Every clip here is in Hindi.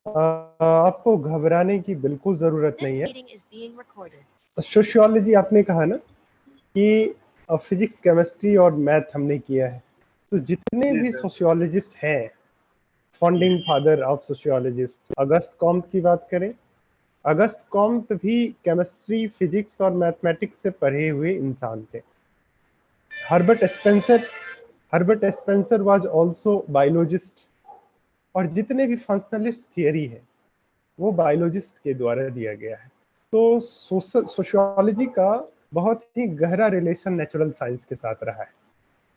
आपको घबराने की बिल्कुल ज़रूरत नहीं है। सोशियोलॉजी आपने कहा ना कि फिजिक्स, केमिस्ट्री और मैथ हमने किया है, तो जितने जी भी सर। सोशियोलॉजिस्ट हैं, founding father of sociologist Auguste Comte की बात करें, अगस्त कॉम्ट भी केमिस्ट्री, फिजिक्स और मैथमेटिक्स से पढ़े हुए इंसान थे। Herbert Spencer was also biologist, और जितने भी फंक्शनलिस्ट थियरी है वो बायोलॉजिस्ट के द्वारा दिया गया है। तो सोशियोलॉजी का बहुत ही गहरा रिलेशन नेचुरल साइंस के साथ रहा है,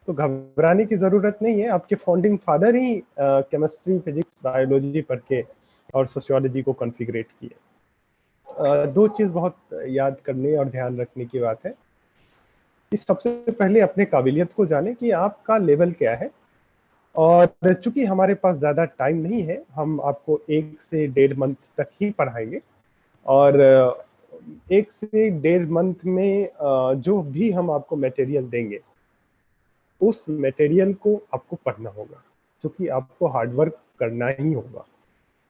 तो घबराने की जरूरत नहीं है। आपके फाउंडिंग फादर ही केमिस्ट्री, फिजिक्स, बायोलॉजी पढ़ के और सोशियोलॉजी को कॉन्फ़िगरेट किए। दो चीज बहुत याद करने और ध्यान रखने की बात है कि सबसे पहले अपने काबिलियत को जाने कि आपका लेवल क्या है, और चूंकि हमारे पास ज़्यादा टाइम नहीं है, हम आपको 1 से 1.5 मंथ तक ही पढ़ाएंगे, और 1 से 1.5 मंथ में जो भी हम आपको मटेरियल देंगे उस मटेरियल को आपको पढ़ना होगा, क्योंकि आपको हार्डवर्क करना ही होगा,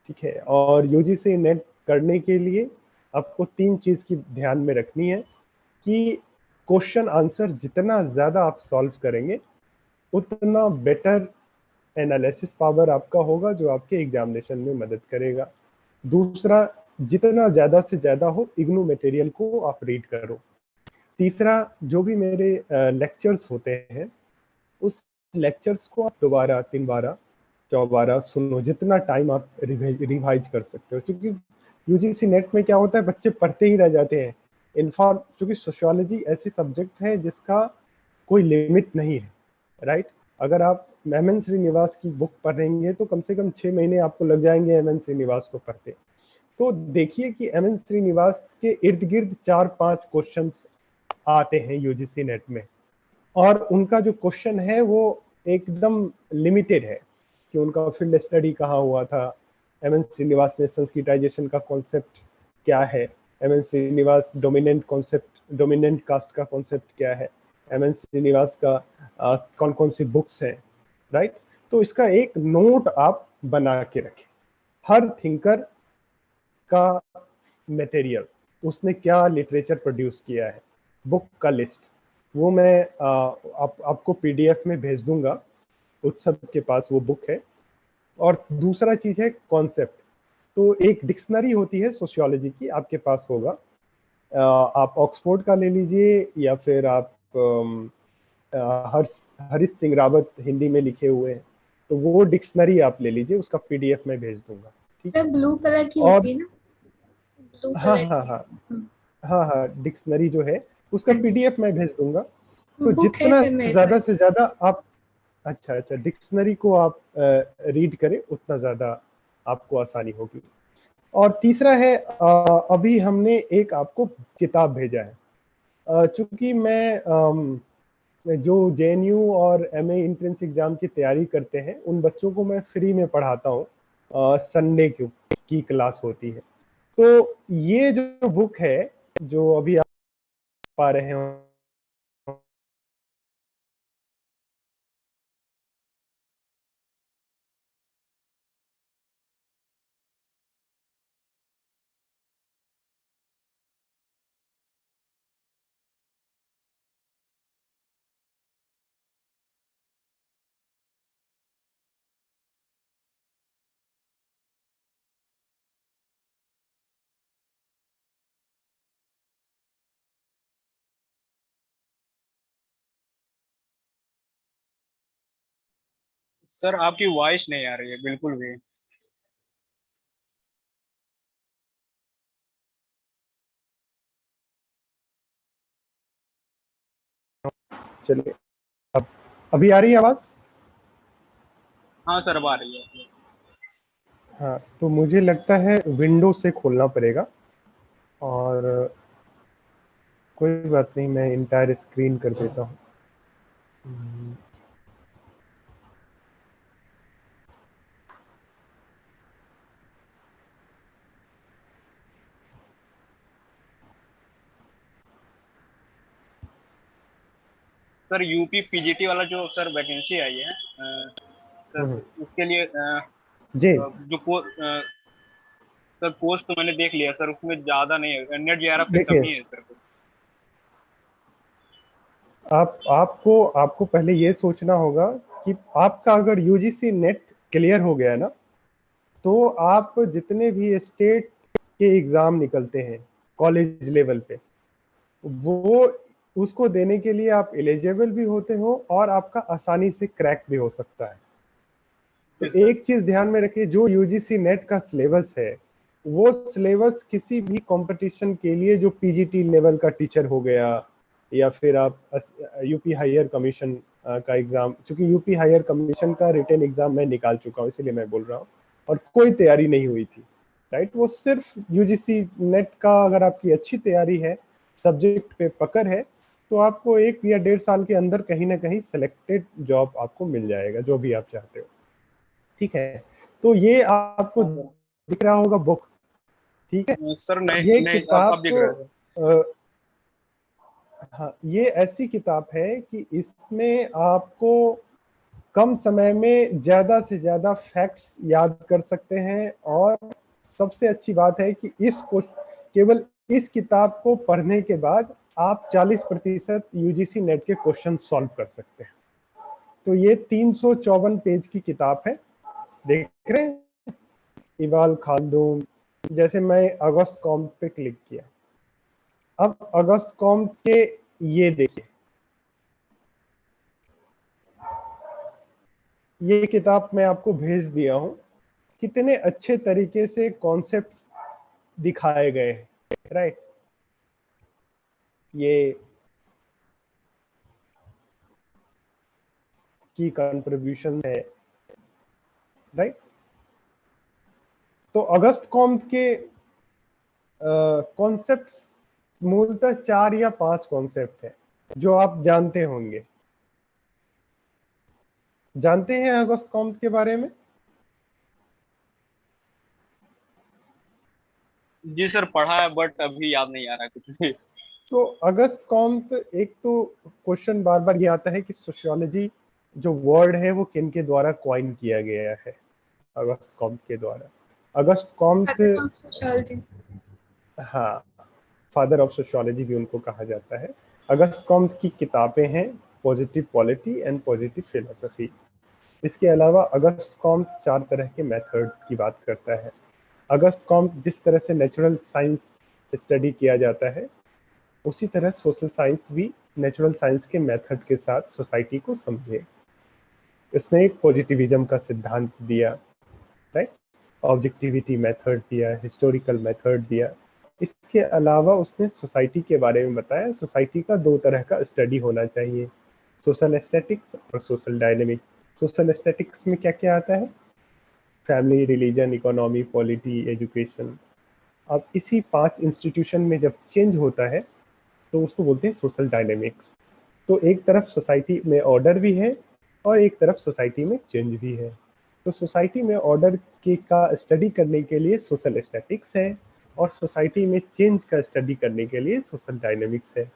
ठीक है। और यूजीसी नेट करने के लिए आपको 3 चीज़ की ध्यान में रखनी है कि क्वेश्चन आंसर जितना ज़्यादा आप सॉल्व करेंगे उतना बेटर एनालिसिस पावर आपका होगा, जो आपके एग्जामिनेशन में मदद करेगा। दूसरा, जितना ज़्यादा से ज़्यादा हो इग्नू मटेरियल को आप रीड करो। तीसरा, जो भी मेरे लेक्चर्स होते हैं उस लेक्चर्स को आप दोबारा, 3 बारा, 4 बारा सुनो, जितना टाइम आप रिवाइज कर सकते हो, क्योंकि यूजीसी नेट में क्या होता है, बच्चे पढ़ते ही रह जाते हैं। इनफॉर्म क्योंकि सोशियोलॉजी ऐसी सब्जेक्ट है जिसका कोई लिमिट नहीं है, राइट। अगर आप एम श्रीनिवास की बुक पढ़ेंगे तो कम से कम 6 महीने आपको लग जाएंगे एम श्रीनिवास को पढ़ते। तो देखिए कि एम श्रीनिवास के इर्द गिर्द 4-5 क्वेश्चंस आते हैं यूजीसी नेट में, और उनका जो क्वेश्चन है वो एकदम लिमिटेड है कि उनका फील्ड स्टडी कहाँ हुआ था, एम श्रीनिवास ने संस्कृताइजेशन का कॉन्सेप्ट क्या है, एम श्रीनिवास डोमिनेंट कास्ट का कॉन्सेप्ट क्या है, एम श्रीनिवास का कौन कौन सी बुक्स हैं, राइट। तो इसका एक नोट आप बना के रखें, हर थिंकर का मटेरियल, उसने क्या लिटरेचर प्रोड्यूस किया है, बुक का लिस्ट, वो मैं आपको पीडीएफ में भेज दूंगा, उत्सव के पास वो बुक है। और दूसरा चीज है कॉन्सेप्ट, तो एक डिक्शनरी होती है सोशियोलॉजी की, आपके पास होगा। आप ऑक्सफोर्ड का ले लीजिए, या फिर आप हरीश सिंह रावत हिंदी में लिखे हुए हैं, तो वो डिक्शनरी आप ले लीजिए, उसका पीडीएफ में भेज दूंगा, ठीक सर है। ब्लू कलर की और होती है ना, ब्लू हाँ कलर हाँ की। हाँ हाँ हाँ, डिक्शनरी जो है उसका हाँ जी, पीडीएफ मैं भेज दूंगा। तो बुक है जितना सर मेरे ज्यादा पास। से ज्यादा आप, अच्छा अच्छा, डिक्शनरी को आप रीड करें उतना ज्यादा आपको आसानी होगी। और तीसरा है, अभी हमने एक आपको किताब भेजा है, चूंकि मैं जो जेएनयू और एमए एंट्रेंस एग्जाम की तैयारी करते हैं उन बच्चों को मैं फ्री में पढ़ाता हूँ, संडे की क्लास होती है। तो ये जो बुक है, जो अभी आप पा रहे हो, सर आपकी वॉइस नहीं आ रही है बिल्कुल भी। चलिए, अब अभी आ रही है आवाज? हाँ सर अब आ रही है। हाँ, तो मुझे लगता है विंडो से खोलना पड़ेगा, और कोई बात नहीं, मैं इंटायर स्क्रीन कर देता हूँ। सर यूपी पीजीटी वाला जो सर वैकेंसी आई है सर, हम्म, उसके लिए जी जो सर कोर्स तो मैंने देख लिया सर, उसमें ज्यादा नहीं है, नेट जेआरएफ की देखिए, कमी है सर। आपको आपको पहले ये सोचना होगा कि आपका अगर यूजीसी नेट क्लियर हो गया ना, तो आप जितने भी स्टेट के एग्जाम निकलते हैं कॉलेज लेवल पे, वो उसको देने के लिए आप एलिजिबल भी होते हो और आपका आसानी से क्रैक भी हो सकता है। तो जी सर। एक चीज ध्यान में रखिए, जो यूजीसी नेट का सिलेबस है, वो सिलेबस किसी भी कंपटीशन के लिए जो पीजीटी लेवल का टीचर हो गया, या फिर आप यूपी हायर कमीशन का एग्जाम, क्योंकि यूपी हायर कमीशन का रिटन एग्जाम मैं निकाल चुका हूं, इसलिए मैं बोल रहा हूं, और कोई तैयारी नहीं हुई थी, राइट। वो सिर्फ यूजीसी नेट का अगर आपकी अच्छी तैयारी है, सब्जेक्ट पे पकड़ है, तो आपको 1 या 1.5 साल के अंदर कहीं ना कहीं सिलेक्टेड जॉब आपको मिल जाएगा, जो भी आप चाहते हो। ठीक है, तो ये आपको दिख रहा होगा बुक, ठीक है। सर ये नहीं नहीं, अब किताब दिख रहा है सर। हाँ, ये ऐसी किताब है कि इसमें आपको कम समय में ज्यादा से ज्यादा फैक्ट्स याद कर सकते हैं, और सबसे अच्छी बात है कि केवल इस किताब को पढ़ने के बाद आप 40% यूजीसी नेट के क्वेश्चन सॉल्व कर सकते हैं। तो ये 354 पेज की किताब है, देख रहे हैं, इवाल खानदूम। जैसे मैं अगस्त कॉम पे क्लिक किया, अब अगस्त कॉम के ये देखिए, ये किताब मैं आपको भेज दिया हूं, कितने अच्छे तरीके से कॉन्सेप्ट्स दिखाए गए हैं, राइट। ये की कंट्रीब्यूशन है, राइट। तो अगस्त कॉम के कॉन्सेप्ट्स मूलतः 4 या 5 कॉन्सेप्ट है जो आप जानते होंगे। जानते हैं अगस्त कॉम्ट के बारे में? जी सर पढ़ा है, बट अभी याद नहीं आ रहा कुछ भी। तो अगस्त कॉम्ट, एक तो क्वेश्चन बार बार ये आता है कि सोशियोलॉजी जो वर्ड है वो किन के द्वारा कॉइन किया गया है? अगस्त कॉम्ट के द्वारा। Auguste Comte, father of sociology. हाँ, फादर ऑफ सोशियोलॉजी भी उनको कहा जाता है। अगस्त कॉम्ट की किताबें हैं positive polity and positive philosophy. इसके अलावा अगस्त कॉम्ट 4 तरह के मेथड की बात करता है। अगस्त कॉम्ट जिस तरह से नेचुरल साइंस स्टडी किया जाता है, उसी तरह सोशल साइंस भी नेचुरल साइंस के मेथड के साथ सोसाइटी को समझे। इसने एक पॉजिटिविज्म का सिद्धांत दिया, राइट, ऑब्जेक्टिविटी मेथड दिया, हिस्टोरिकल मेथड दिया। इसके अलावा उसने सोसाइटी के बारे में बताया, सोसाइटी का 2 तरह का स्टडी होना चाहिए, सोशल एस्थेटिक्स और सोशल डायनेमिक्स। सोशल एस्थेटिक्स में क्या क्या आता है? Family, religion, economy, polity, education. अब इसी 5 इंस्टीट्यूशन में जब चेंज होता है तो उसको बोलते हैं सोशल डायनेमिक्स। तो एक तरफ सोसाइटी में ऑर्डर भी है और एक तरफ सोसाइटी में चेंज भी है। तो सोसाइटी में ऑर्डर के का स्टडी करने के लिए सोशल एस्थेटिक्स है, और सोसाइटी में चेंज का स्टडी करने के लिए सोशल डायनेमिक्स है।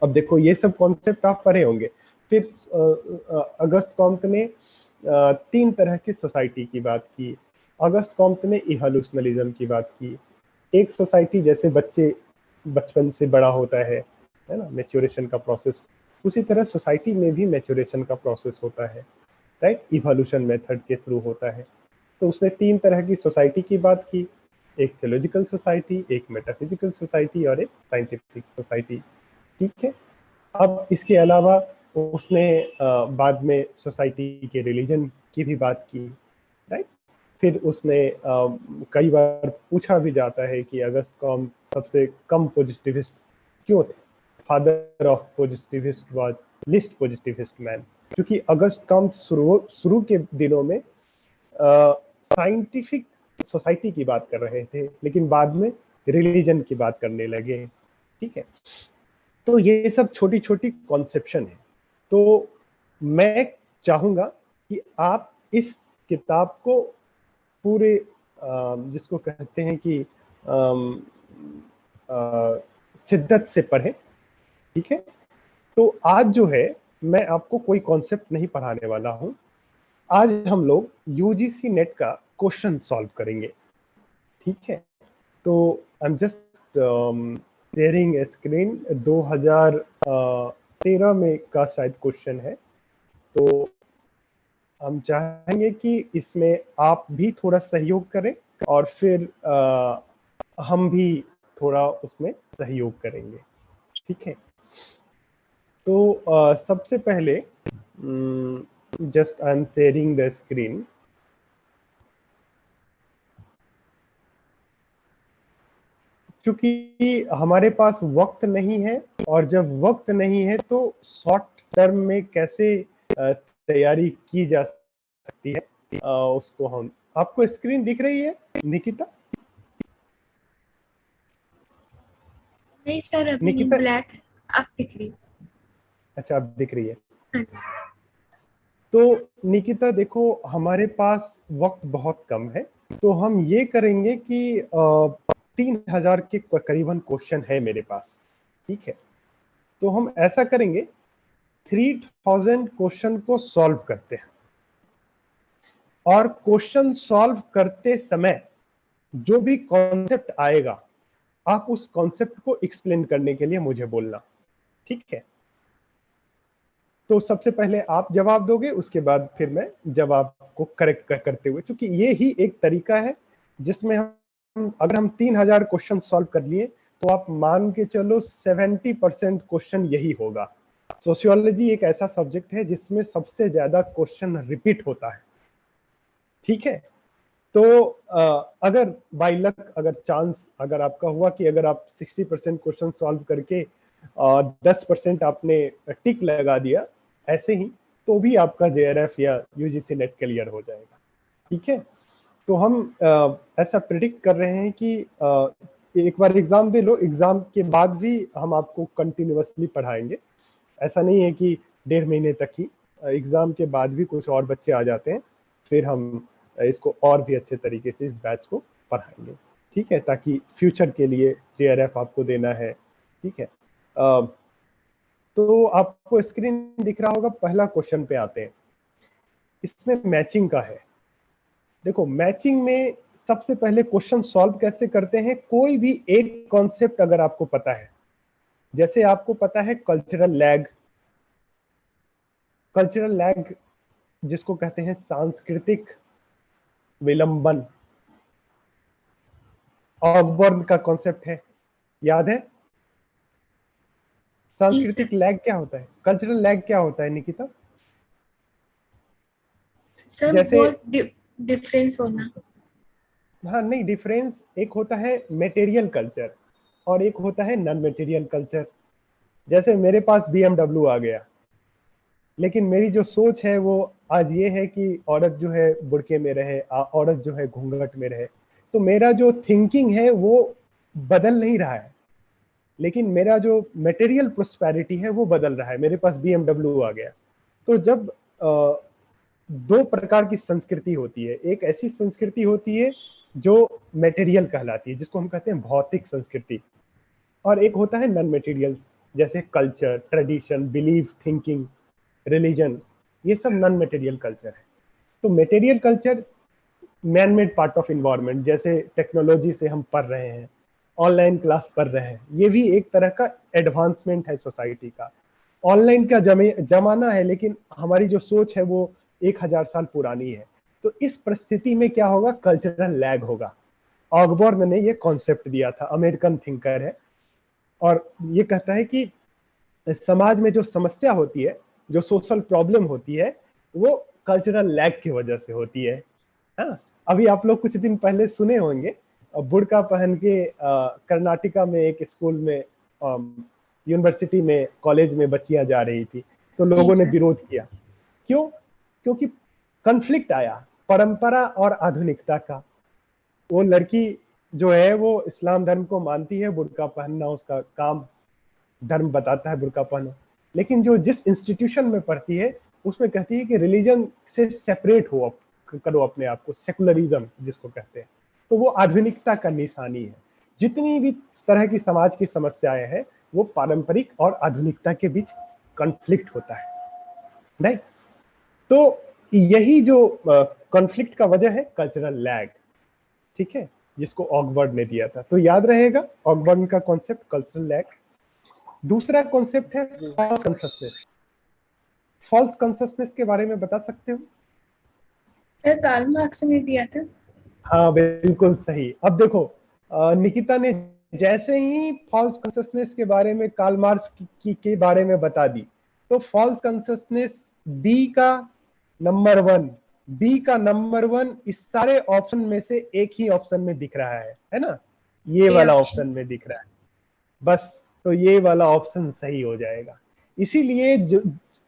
अब देखो, ये सब कॉन्सेप्ट आप पढ़े होंगे। फिर अगस्त कॉम्ट ने 3 तरह की सोसाइटी की बात की। अगस्त कॉम्ट ने इवोल्यूशनलिज्म की बात की। एक सोसाइटी जैसे बच्चे बचपन से बड़ा होता है ना, मैच्योरेशन का प्रोसेस, उसी तरह सोसाइटी में भी मैच्योरेशन का प्रोसेस होता है, राइट, इवोल्यूशन मेथड के थ्रू होता है। तो उसने 3 तरह की सोसाइटी की बात की, एक थियोलॉजिकल सोसाइटी, एक मेटाफिजिकल सोसाइटी और एक साइंटिफिक सोसाइटी। ठीक है। अब इसके अलावा उसने बाद में सोसाइटी के रिलीजन की भी बात की, राइट। फिर उसने कई बार पूछा भी जाता है कि अगस्त कॉम्ट सबसे कम पॉजिटिविस्ट क्यों थे? Father of positivist was list positivist man, क्योंकि अगस्त कॉम्ट शुरू के दिनों में साइंटिफिक सोसाइटी की बात कर रहे थे, लेकिन बाद में रिलीजन की बात करने लगे। ठीक है। तो ये सब छोटी छोटी कॉन्सेप्शन है। तो मैं चाहूंगा कि आप इस किताब को पूरे जिसको कहते हैं कि शिद्दत से पढ़ें। ठीक है। तो आज जो है, मैं आपको कोई कॉन्सेप्ट नहीं पढ़ाने वाला हूं। आज हम लोग यूजीसी नेट का क्वेश्चन सॉल्व करेंगे। ठीक है, तो I am just sharing screen. 2013 में का शायद क्वेश्चन है, तो हम चाहेंगे कि इसमें आप भी थोड़ा सहयोग करें और फिर हम भी थोड़ा उसमें सहयोग करेंगे। ठीक है, तो सबसे पहले just I am sharing the screen. क्योंकि हमारे पास वक्त नहीं है, और जब वक्त नहीं है तो शॉर्ट टर्म में कैसे तैयारी की जा सकती है, उसको हम, आपको स्क्रीन दिख रही है निकिता? नहीं सर, अभी नहीं, निकिता, ब्लैक आप दिख रही। अच्छा अब दिख रही है। हाँ जी सर। तो निकिता देखो, हमारे पास वक्त बहुत कम है, तो हम ये करेंगे कि 3000 के करीबन क्वेश्चन है मेरे पास। ठीक है, तो हम ऐसा करेंगे, 3000 क्वेश्चन को सॉल्व करते हैं, और क्वेश्चन सॉल्व करते समय जो भी कॉन्सेप्ट आएगा, आप उस कॉन्सेप्ट को एक्सप्लेन करने के लिए मुझे बोलना। ठीक है, तो सबसे पहले आप जवाब दोगे, उसके बाद फिर मैं जवाब को करेक्ट करते हुए, क्योंकि ये ही एक तरीका है जिसमें हम, अगर हम 3000 क्वेश्चन सॉल्व कर लिए तो आप मान के चलो 70% क्वेश्चन यही होगा। सोशियोलॉजी एक ऐसा सब्जेक्ट है जिसमें सबसे ज्यादा क्वेश्चन रिपीट होता है। ठीक है, तो अगर बाय लक, अगर चांस अगर आपका हुआ कि अगर आप 60% क्वेश्चन सॉल्व करके 10% आपने टिक लगा दिया ऐसे ही, तो भी आपका जेआरएफ या यूजीसी नेट क्लियर हो जाएगा। ठीक है, तो हम ऐसा प्रिडिक्ट कर रहे हैं कि एक बार एग्जाम दे लो, एग्जाम के बाद भी हम आपको कंटिन्यूअसली पढ़ाएंगे। ऐसा नहीं है कि 1.5 महीने तक ही, एग्जाम के बाद भी कुछ और बच्चे आ जाते हैं, फिर हम इसको और भी अच्छे तरीके से इस बैच को पढ़ाएंगे। ठीक है, ताकि फ्यूचर के लिए जेआरएफ आपको देना है। ठीक है, तो आपको स्क्रीन दिख रहा होगा। पहला क्वेश्चन पे आते हैं, इसमें मैचिंग का है। देखो, मैचिंग में सबसे पहले क्वेश्चन सॉल्व कैसे करते हैं, कोई भी एक कॉन्सेप्ट अगर आपको पता है, जैसे आपको पता है कल्चरल लैग, कल्चरल लैग जिसको कहते हैं सांस्कृतिक विलंबन, ऑगबर्न का कॉन्सेप्ट है, याद है? जी सर। सांस्कृतिक लैग क्या होता है, कल्चरल लैग क्या होता है निकिता? सर जैसे, बहुत डिफरेंस होना। हाँ नहीं, डिफरेंस एक होता है मटेरियल कल्चर और एक होता है नॉन मटेरियल कल्चर। जैसे मेरे पास BMW आ गया, लेकिन मेरी जो सोच है वो आज ये है कि औरत जो है बुर्के में रहे, औरत जो है घूंघट में रहे। तो मेरा जो थिंकिंग है वो बदल नहीं रहा है, लेकिन मेरा जो मटेरियल प्रोस्पेरिटी है वो बदल रहा है। मेरे पास BMW आ गया। तो जब दो प्रकार की संस्कृति होती है, एक ऐसी संस्कृति होती है जो मटेरियल कहलाती है, जिसको हम कहते हैं भौतिक संस्कृति, और एक होता है नॉन मटेरियल, जैसे culture, tradition, belief, thinking, religion, ये सब नॉन मटेरियल कल्चर है। तो material culture man made part of environment, जैसे टेक्नोलॉजी से हम पढ़ रहे हैं, ऑनलाइन क्लास पढ़ रहे हैं, ये भी एक तरह का एडवांसमेंट है सोसाइटी का। ऑनलाइन का जमाना है, लेकिन हमारी जो सोच है वो 1000 साल पुरानी है। तो इस परिस्थिति में क्या होगा, कल्चरल लैग होगा। ऑगबर्न ने ये कॉन्सेप्ट दिया था, अमेरिकन थिंकर है, और ये कहता है कि समाज में जो समस्या होती है, जो सोशल प्रॉब्लम होती है, वो कल्चरल लैग की वजह से होती है। हाँ, अभी आप लोग कुछ दिन पहले सुने होंगे, बुर्का पहन के कर्नाटका में एक स्कूल में, यूनिवर्सिटी में, कॉलेज में बच्चियां जा रही थी, तो जी लोगों ने सर। विरोध किया। क्यों? क्योंकि कॉन्फ्लिक्ट आया परंपरा और आधुनिकता का। वो लड़की जो है वो इस्लाम धर्म को मानती है, बुर्का पहनना उसका काम, धर्म बताता है बुर्का पहनो, लेकिन जो जिस इंस्टीट्यूशन में पढ़ती है उसमें कहती है कि रिलीजन से सेपरेट हो, करो अपने आप को, सेकुलरिज्म जिसको कहते हैं। तो वो आधुनिकता का निशानी है। जितनी भी तरह की समाज की समस्याएं हैं, वो पारंपरिक और आधुनिकता के बीच कॉन्फ्लिक्ट होता है, नहीं? तो यही जो कॉन्फ्लिक्ट का वजह है कल्चरल लैग। ठीक है, जिसको ऑगबर्ड ने दिया था। तो याद रहेगा ऑगबर्ड का कॉन्सेप्ट कल्चरल लैग। दूसरा कॉन्सेप्ट है फॉल्स कॉन्शसनेस। फॉल्स कॉन्शसनेस के बारे में बता सकते हो? सर कार्ल मार्क्स ने दिया था। हाँ बिल्कुल सही। अब देखो निकिता ने जैसे ही फॉल्स कॉन्शसनेस के बारे में कार्ल मार्क्स के बारे में बता दी, तो फॉल्स कॉन्शसनेस बी का नंबर वन इस सारे ऑप्शन में से एक ही ऑप्शन में दिख रहा है ना? ये वाला ऑप्शन में दिख रहा है। बस तो ये वाला ऑप्शन सही हो जाएगा। इसीलिए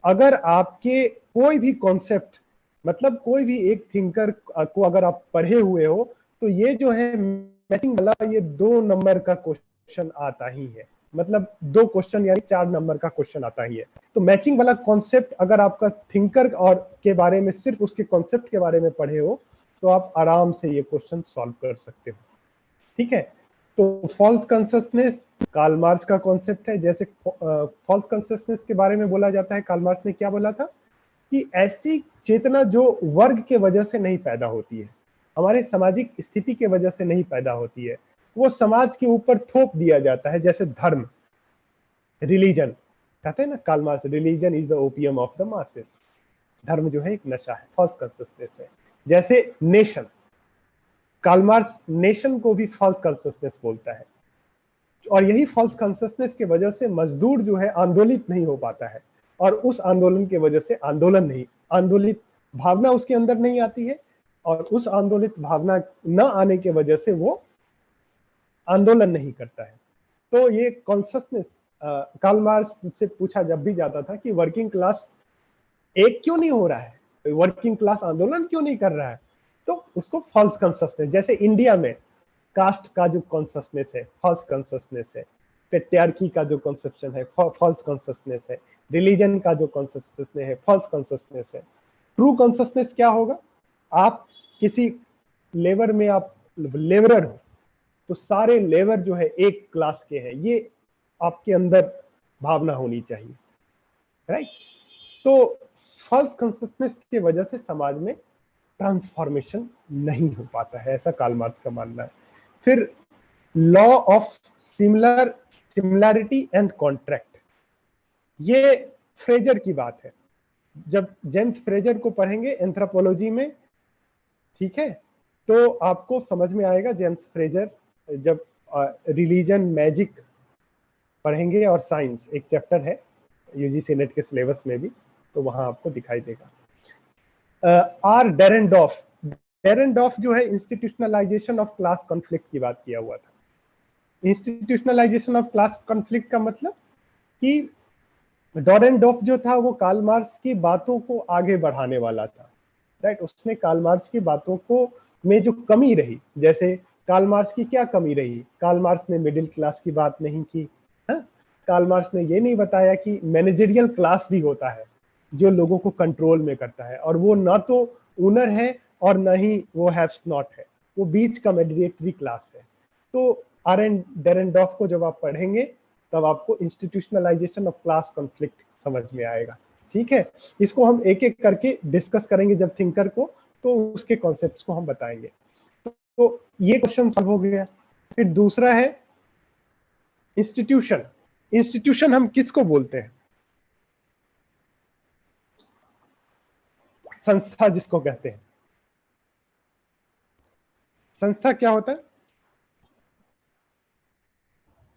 अगर आपके कोई भी कॉन्सेप्ट, मतलब कोई भी एक थिंकर को अगर आप पढ़े हुए हो, तो ये जो है मैचिंग वाला, ये 2 नंबर का क्वेश्चन आता ही है। मतलब 2 क्वेश्चन यानी 4 नंबर का क्वेश्चन आता ही है। तो मैचिंग वाला कॉन्सेप्ट अगर आपका थिंकर और के बारे में, सिर्फ उसके कॉन्सेप्ट के बारे में पढ़े हो, तो आप आराम से ये क्वेश्चन सॉल्व कर सकते हो। ठीक है। तो फॉल्स कॉन्शसनेस कार्ल मार्क्स का कॉन्सेप्ट है। जैसे फॉल्स कॉन्शसनेस के बारे में बोला जाता है, कार्ल मार्क्स ने क्या बोला था कि ऐसी चेतना जो वर्ग के वजह से नहीं पैदा होती है, हमारे सामाजिक स्थिति के वजह से नहीं पैदा होती है, वो समाज के ऊपर थोप दिया जाता है। जैसे धर्म, रिलीजन, कहते हैं ना Karl Marx, religion is the opium of the masses. धर्म जो है एक नशा है, फॉल्स कॉन्शसनेस है। जैसे नेशन, कार्ल मार्क्स नेशन को भी फॉल्स कॉन्शसनेस बोलता है। और यही फॉल्स कॉन्शसनेस की वजह से मजदूर जो है आंदोलित नहीं हो पाता है, और उस आंदोलन की वजह से आंदोलित भावना उसके अंदर नहीं आती है, और उस आंदोलित भावना न आने की वजह से वो आंदोलन नहीं करता है। तो ये कॉन्शसनेस कार्ल मार्क्स से पूछा जब भी जाता था कि वर्किंग क्लास एक क्यों नहीं हो रहा है, वर्किंग क्लास आंदोलन क्यों नहीं कर रहा है, तो उसको फॉल्स कॉन्शसनेस, जैसे इंडिया में कास्ट का जो कॉन्शसनेस है फॉल्स कॉन्शसनेस है, पेट्रियार्की का जो कॉन्सेप्शन है फॉल्स कॉन्शसनेस है, रिलीजन का जो कॉन्शसनेस है फॉल्स कॉन्शसनेस है। ट्रू कॉन्शसनेस क्या होगा? आप किसी लेबर में आप लेबरर हो, तो सारे लेबर जो है एक क्लास के हैं, ये आपके अंदर भावना होनी चाहिए, राइट? तो फॉल्स कॉन्शसनेस की वजह से समाज में ट्रांसफॉर्मेशन नहीं हो पाता है, ऐसा कार्ल मार्क्स का मानना है। फिर law of similarity and contract, ये फ्रेजर की बात है। जब जेम्स फ्रेजर को पढ़ेंगे एंथ्रोपोलॉजी में, ठीक है, तो आपको समझ में आएगा। जेम्स फ्रेजर जब रिलीजन मैजिक पढ़ेंगे और साइंस एक चैप्टर है यूजीसी नेट के सिलेबस में भी, तो वहां आपको दिखाई देगा। आर डेरेनडॉफ जो है इंस्टीट्यूशनलाइजेशन ऑफ क्लास कॉन्फ्लिक्ट की बात किया हुआ था। इंस्टीट्यूशनलाइजेशन ऑफ क्लास कॉन्फ्लिक्ट का मतलब कि डेरेनडॉफ जो था वो कार्ल मार्क्स की बातों को आगे बढ़ाने वाला था, राइट? उसने कार्ल मार्क्स की बातों को में जो कमी रही, जैसे कार्ल मार्क्स की क्या कमी रही? कार्ल मार्क्स ने मिडिल क्लास की बात नहीं की, है? कार्ल मार्क्स ने ये नहीं बताया कि मैनेजरियल क्लास भी होता है जो लोगों को कंट्रोल में करता है, और वो ना तो ओनर है और ना ही वो हैव्स नॉट है, वो बीच का मेडिएटरी क्लास है। तो डेरेनडॉफ को जब आप पढ़ेंगे तब आपको इंस्टीट्यूशनलाइजेशन ऑफ क्लास कॉन्फ्लिक्ट समझ में आएगा। ठीक है, इसको हम एक एक करके डिस्कस करेंगे जब थिंकर को, तो उसके कॉन्सेप्ट्स को हम बताएंगे। तो ये क्वेश्चन सॉल्व हो गया। फिर दूसरा है इंस्टीट्यूशन। इंस्टीट्यूशन हम किसको बोलते हैं? संस्था जिसको कहते हैं। संस्था क्या होता है?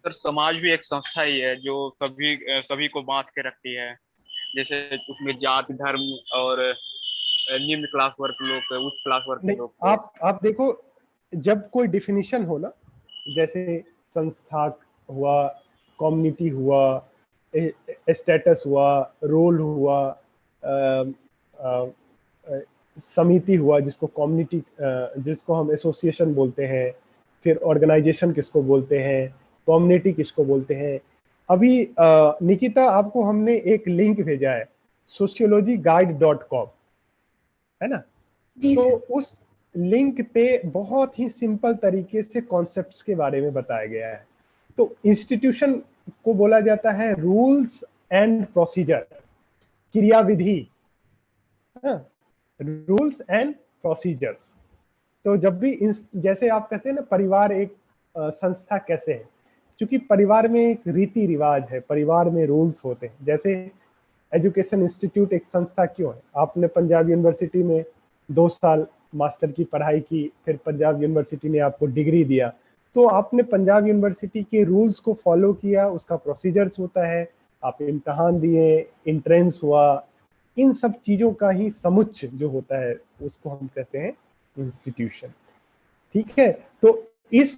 सर समाज भी एक संस्था ही है जो सभी को बांध के रखती है। जैसे उसमें जाति, धर्म और निम्न क्लास वर्ग लोग, उच्च क्लास वर्ग के नहीं, लोग। आप देखो, जब कोई डिफिनीशन हो ना, जैसे संस्था हुआ, कम्युनिटी हुआ, स्टेटस हुआ, रोल हुआ, समिति हुआ जिसको कम्युनिटी, जिसको हम एसोसिएशन बोलते हैं, फिर ऑर्गेनाइजेशन किसको बोलते हैं, कम्युनिटी किसको बोलते हैं। अभी निकिता आपको हमने एक लिंक भेजा है sociologyguide.com, है ना? जी तो सर। उस लिंक पे बहुत ही सिंपल तरीके से कॉन्सेप्ट्स के बारे में बताया गया है। तो इंस्टीट्यूशन को बोला जाता है रूल्स एंड प्रोसीजर, क्रियाविधि, रूल्स एंड प्रोसीजर्स। तो जब भी जैसे आप कहते हैं ना परिवार एक संस्था कैसे है, क्योंकि परिवार में एक रीति रिवाज है, परिवार में रूल्स होते हैं। जैसे एजुकेशन इंस्टीट्यूट एक संस्था क्यों है? आपने पंजाब यूनिवर्सिटी में 2 साल मास्टर की पढ़ाई की, फिर पंजाब यूनिवर्सिटी ने आपको डिग्री दिया, तो आपने पंजाब यूनिवर्सिटी के रूल्स को फॉलो किया, उसका प्रोसीजर्स होता है, आप इम्तहान दिए, एंट्रेंस हुआ, इन सब चीजों का ही समुच्चय जो होता है उसको हम कहते हैं इंस्टीट्यूशन। ठीक है, तो इस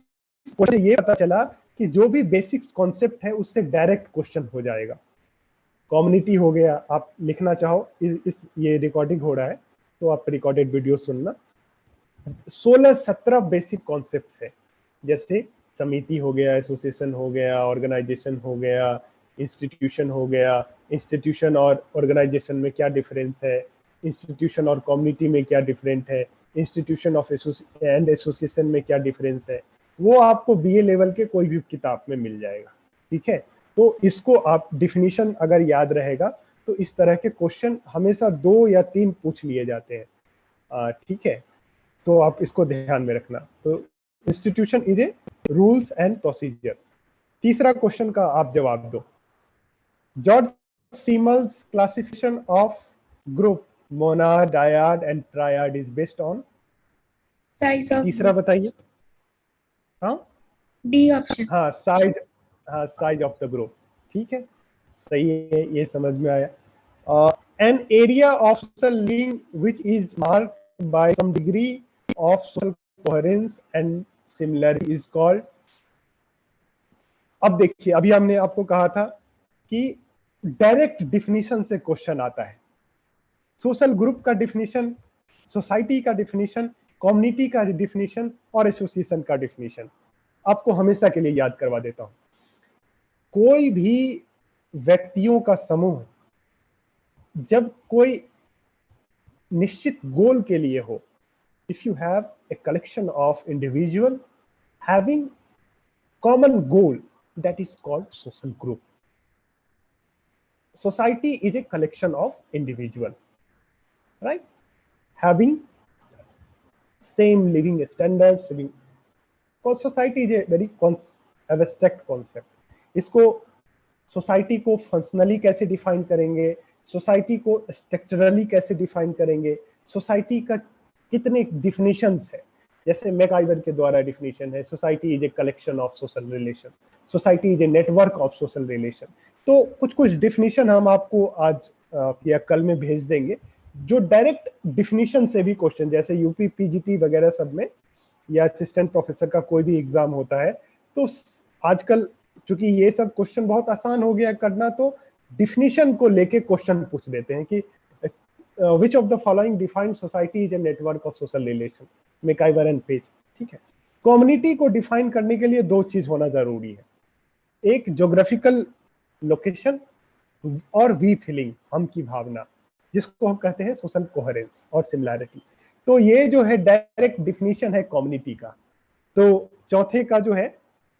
क्वेश्चन ये पता चला कि जो भी बेसिक्स कॉन्सेप्ट है उससे डायरेक्ट क्वेश्चन हो जाएगा। कम्युनिटी हो गया, आप लिखना चाहो ये रिकॉर्डिंग हो रहा है तो आप रिकॉर्डेड वीडियो सुनना। 16-17 बेसिक कॉन्सेप्ट है, जैसे समिति हो गया, एसोसिएशन हो गया, ऑर्गेनाइजेशन हो गया, इंस्टीट्यूशन हो गया। इंस्टीट्यूशन और ऑर्गेनाइजेशन में क्या डिफरेंस है, इंस्टीट्यूशन और कम्युनिटी में क्या डिफरेंट है, इंस्टीट्यूशन ऑफ एंड एसोसिएशन में क्या डिफरेंस है, वो आपको बीए लेवल के कोई भी किताब में मिल जाएगा। ठीक है, तो इसको आप डिफिनीशन अगर याद रहेगा तो इस तरह के क्वेश्चन हमेशा 2 या 3 पूछ लिए जाते हैं। ठीक है, तो आप इसको ध्यान में रखना। तो institution is a rules and procedure. तीसरा क्वेश्चन का आप जवाब दो। George Simmel's classification of group monad, dyad and triad is based on size of तीसरा बताइए। हाँ, डी ऑप्शन। हाँ साइज ऑफ द ग्रुप। ठीक है, सही है, ये समझ में आया। An area of social link which is marked by some degree of social coherence and similarity is called. अब देखिए, अभी हमने आपको कहा था कि डायरेक्ट डिफिनीशन से क्वेश्चन आता है। सोशल ग्रुप का डिफिनीशन, सोसाइटी का डिफिनीशन, कम्युनिटी का डिफिनीशन और एसोसिएशन का डिफिनीशन आपको हमेशा के लिए याद करवा देता हूं। कोई भी व्यक्तियों का समूह जब कोई निश्चित गोल के लिए हो, if you have a collection of individual having common goal, that is called social group. Society is a collection of individual, right, having same living standards, living, because society is a very abstract concept. इसको सोसाइटी को फंक्शनली कैसे डिफाइन करेंगे, सोसाइटी को स्ट्रक्चरली कैसे डिफाइन करेंगे, सोसाइटी का कितने डिफिनेशंस है। जैसे मैकआइवर के द्वारा डिफिनेशन है, society is a collection of social relation, society is a network of social relation. तो कुछ कुछ डिफिनेशन हम आपको आज या कल में भेज देंगे, जो डायरेक्ट डिफिनेशन से भी क्वेश्चन, जैसे यूपी पीजीटी वगैरह सब में या असिस्टेंट प्रोफेसर का कोई भी एग्जाम होता है, तो आजकल चूंकि ये सब क्वेश्चन बहुत आसान हो गया करना, तो डिफिनेशन को लेके क्वेश्चन पूछ देते हैं कि which of the following defined society is a network of social relation, MacIver and Page. ठीक है, कम्युनिटी को डिफाइन करने के लिए 2 चीज होना जरूरी है, एक ज्योग्राफिकल लोकेशन और वी फीलिंग, हम की भावना, जिसको हम कहते हैं सोशल कोहेरेंस और सिमिलैरिटी। तो ये जो है डायरेक्ट डिफिनीशन है कम्युनिटी का। तो चौथे का जो है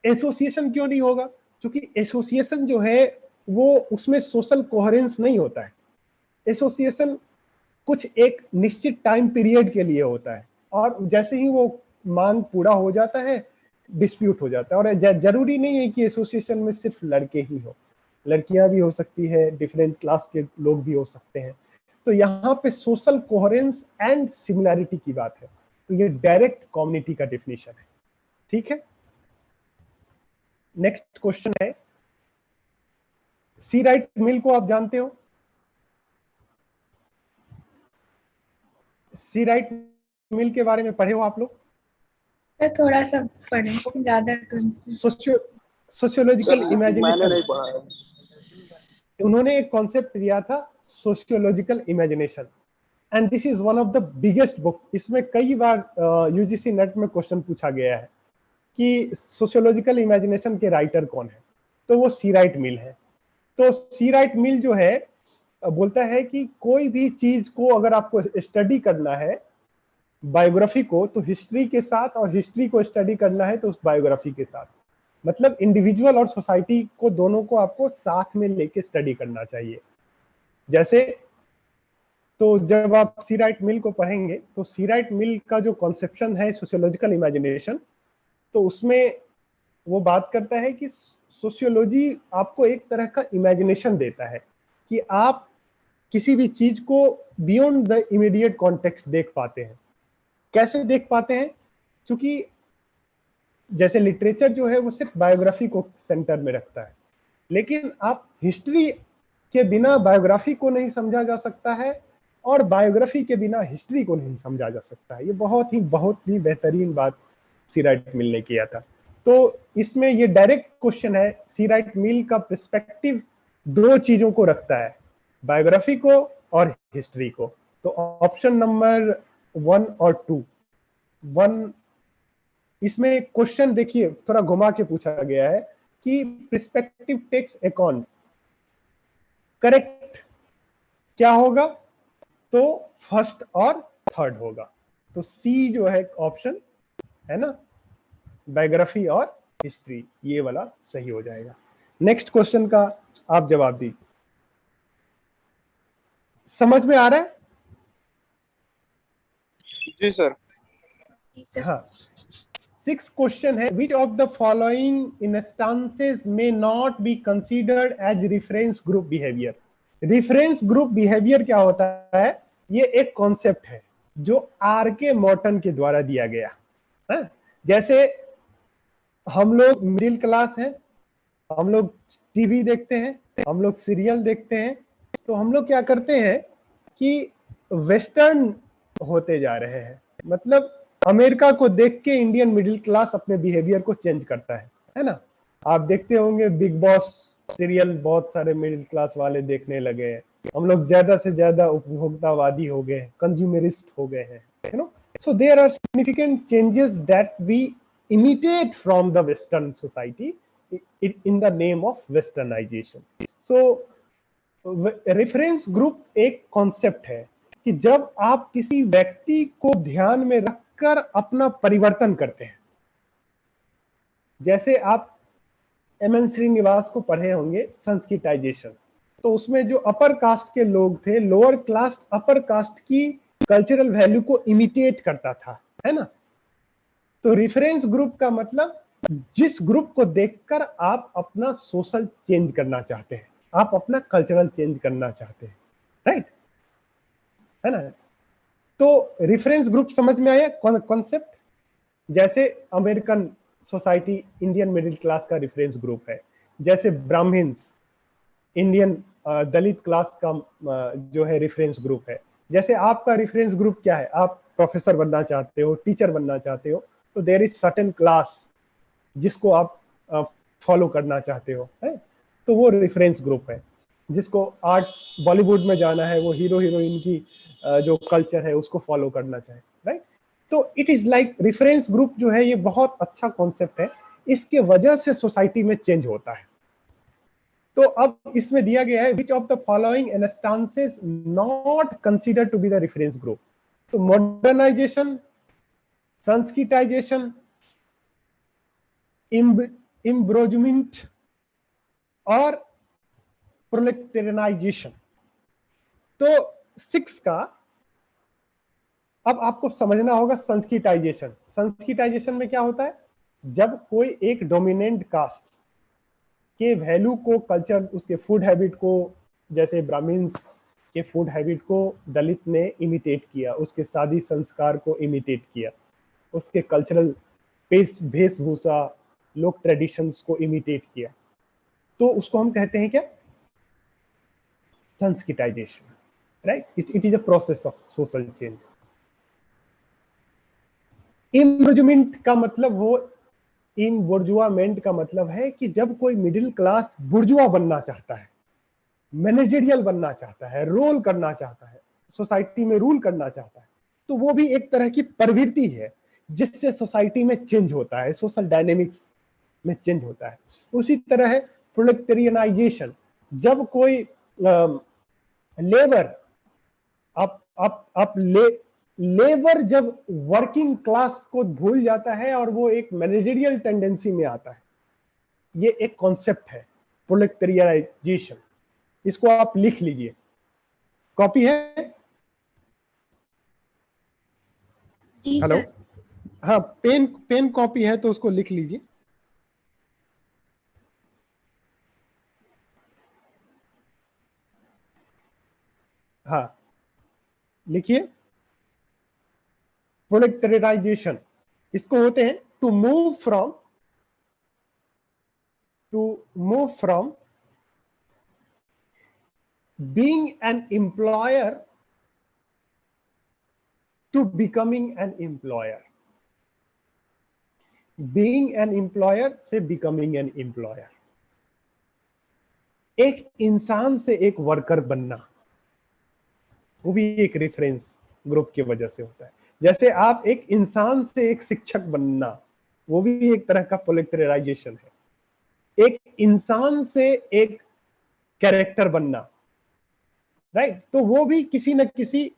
एसोसिएशन क्यों नहीं होगा, क्योंकि एसोसिएशन जो है वो उसमें सोशल कोहेरेंस नहीं होता है। एसोसिएशन कुछ एक निश्चित टाइम पीरियड के लिए होता है, और जैसे ही वो मांग पूरा हो जाता है डिस्प्यूट हो जाता है। और जरूरी नहीं है कि एसोसिएशन में सिर्फ लड़के ही हो, लड़कियां भी हो सकती है, डिफरेंट क्लास के लोग भी हो सकते हैं। तो यहाँ पे सोशल कोहेरेंस एंड सिमिलैरिटी की बात है, तो ये डायरेक्ट कम्युनिटी का डिफिनेशन है। ठीक है, नेक्स्ट क्वेश्चन है, सी राइट मिल को आप जानते हो? सी राइट मिल के बारे में पढ़े हो आप लोग? थोड़ा सा पढ़े, ज्यादा तो। सोशियोलॉजिकल मैंने इमेजिनेशन, नहीं पढ़ा है। उन्होंने एक कॉन्सेप्ट दिया था sociological imagination, and this is one of the biggest book. इसमें कई बार यूजीसी नेट में क्वेश्चन पूछा गया है कि सोशियोलॉजिकल इमेजिनेशन के राइटर कौन है, तो वो सी राइट मिल है। तो सी राइट मिल जो है बोलता है कि कोई भी चीज को अगर आपको स्टडी करना है, बायोग्राफी को, तो हिस्ट्री के साथ, और हिस्ट्री को स्टडी करना है तो उस बायोग्राफी के साथ, मतलब इंडिविजुअल और सोसाइटी को दोनों को आपको साथ में लेके स्टडी करना चाहिए। जैसे तो जब आप सी राइट मिल को पढ़ेंगे तो सी राइट मिल का जो कॉन्सेप्शन है सोशियोलॉजिकल इमेजिनेशन, तो उसमें वो बात करता है कि सोशियोलॉजी आपको एक तरह का इमेजिनेशन देता है कि आप किसी भी चीज को बियॉन्ड द इमीडिएट कॉन्टेक्स्ट देख पाते हैं। कैसे देख पाते हैं? क्योंकि जैसे लिटरेचर जो है वो सिर्फ बायोग्राफी को सेंटर में रखता है, लेकिन आप हिस्ट्री के बिना बायोग्राफी को नहीं समझा जा सकता है और बायोग्राफी के बिना हिस्ट्री को नहीं समझा जा सकता है। ये बहुत ही बेहतरीन बात सी राइट मिल ने किया था। तो इसमें ये डायरेक्ट क्वेश्चन है, सी राइट मिल का पर्सपेक्टिव दो चीजों को रखता है, बायोग्राफी को और हिस्ट्री को। तो ऑप्शन नंबर 1 और 2, 1 इसमें क्वेश्चन देखिए थोड़ा घुमा के पूछा गया है कि पर्सपेक्टिव टेक्स अकाउंट, करेक्ट क्या होगा? तो फर्स्ट और थर्ड होगा। तो सी जो है ऑप्शन है ना, बायोग्राफी और हिस्ट्री, ये वाला सही हो जाएगा। नेक्स्ट क्वेश्चन का आप जवाब दीजिए। समझ में आ रहा है? जी सर। हाँ। 6th क्वेश्चन है, which of the following instances may not be considered as reference group behavior? reference group behavior क्या होता है? ये एक कॉन्सेप्ट है जो आर.के. मॉर्टन के द्वारा दिया गया है। जैसे हम लोग मिडिल क्लास हैं, हम लोग टीवी देखते हैं, हम लोग सीरियल देखते हैं, तो हम लोग क्या करते हैं कि वेस्टर्न होते जा रहे हैं। मतलब अमेरिका को देख के इंडियन मिडिल क्लास अपने बिहेवियर को चेंज करता है ना। आप देखते होंगे बिग बॉस सीरियल बहुत सारे मिडिल क्लास वाले देखने लगे हैं। हम लोग ज्यादा से ज्यादा उपभोक्तावादी हो गए, कंज्यूमरिस्ट हो गए हैं, you know. So there are significant changes that we imitate from the Western society in the name of westernization. So reference group एक कॉन्सेप्ट है कि जब आप किसी व्यक्ति को ध्यान में रखकर अपना परिवर्तन करते हैं। जैसे आप एम.एन. श्रीनिवास को पढ़े होंगे संस्कृताइजेशन, तो उसमें जो अपर कास्ट के लोग थे, लोअर कास्ट अपर कास्ट की कल्चरल वैल्यू को इमिटेट करता था, है ना। तो रेफरेंस ग्रुप का मतलब जिस ग्रुप को देखकर आप अपना सोशल चेंज करना चाहते हैं, आप अपना कल्चरल चेंज करना चाहते हैं, राइट, है ना। तो रेफरेंस ग्रुप समझ में आया कॉन्सेप्ट? जैसे American society Indian middle class का रेफरेंस ग्रुप है, जैसे ब्राह्मण्स इंडियन दलित क्लास का जो है रेफरेंस ग्रुप है। जैसे आपका रेफरेंस ग्रुप क्या है? आप प्रोफेसर बनना चाहते हो, टीचर बनना चाहते हो, तो देयर इज सर्टेन क्लास जिसको आप फॉलो करना चाहते हो, है, तो वो रेफरेंस ग्रुप है। जिसको आर्ट बॉलीवुड में जाना है, वो हीरो हीरोइन की जो कल्चर है उसको फॉलो करना चाहे, राइट। तो it is like reference group जो है ये बहुत अच्छा कॉन्सेप्ट है, इसके वजह से सोसाइटी में चेंज होता है। तो अब इसमें दिया गया है which of the following instances not considered to be the reference group. तो मॉडर्नाइजेशन, संस्कृताइजेशन, इम्ब्रोजमेंट और प्रोलेटेरियनाइजेशन। तो 6 का अब आपको समझना होगा संस्कृताइजेशन। संस्कृताइजेशन में क्या होता है? जब कोई एक डोमिनेंट कास्ट के वैल्यू को, कल्चर, उसके फूड हैबिट को, जैसे ब्राह्मण्स के फूड हैबिट को दलित ने इमिटेट किया, उसके शादी संस्कार को इमिटेट किया, उसके कल्चरल वेशभूषा, लोक ट्रेडिशंस को इमिटेट किया, तो उसको हम कहते हैं क्या? Sanskritisation, right. It is a process of social change. Embourgeoisement का मतलब इम्बोर्जुआमेंट का मतलब है कि जब कोई मिडिल क्लास बुर्जुआ बनना चाहता है, मैनेजरियल बनना चाहता है, रोल करना चाहता है, सोसाइटी में रूल करना चाहता है, तो वो भी एक तरह की प्रवृत्ति है जिससे सोसाइटी में चेंज होता है, सोशल डायनेमिक्स में चेंज होता है। उसी तरह है प्रोलेटेरियनाइजेशन। जब कोई लेबर लेबर जब वर्किंग क्लास को भूल जाता है और वो एक मैनेजरियल टेंडेंसी में आता है, ये एक कॉन्सेप्ट है प्रोलेटेरियनाइजेशन। इसको आप लिख लीजिए, कॉपी है? जी हेलो, सर। हाँ, पेन कॉपी है तो उसको लिख लीजिए। हाँ, लिखिए। प्रोलेटराइजेशन इसको होते हैं to move from being an employer to becoming an employer. Being an employer से बिकमिंग एन एम्प्लॉयर। एक इंसान से एक वर्कर बनना, वो भी एक रेफरेंस ग्रुप की वजह से होता है। जैसे आप एक इंसान से एक शिक्षक बनना, वो भी एक तरह का प्रोलेटराइजेशन है। एक इंसान से एक कैरेक्टर बनना, राइट, तो वो भी किसी न किसी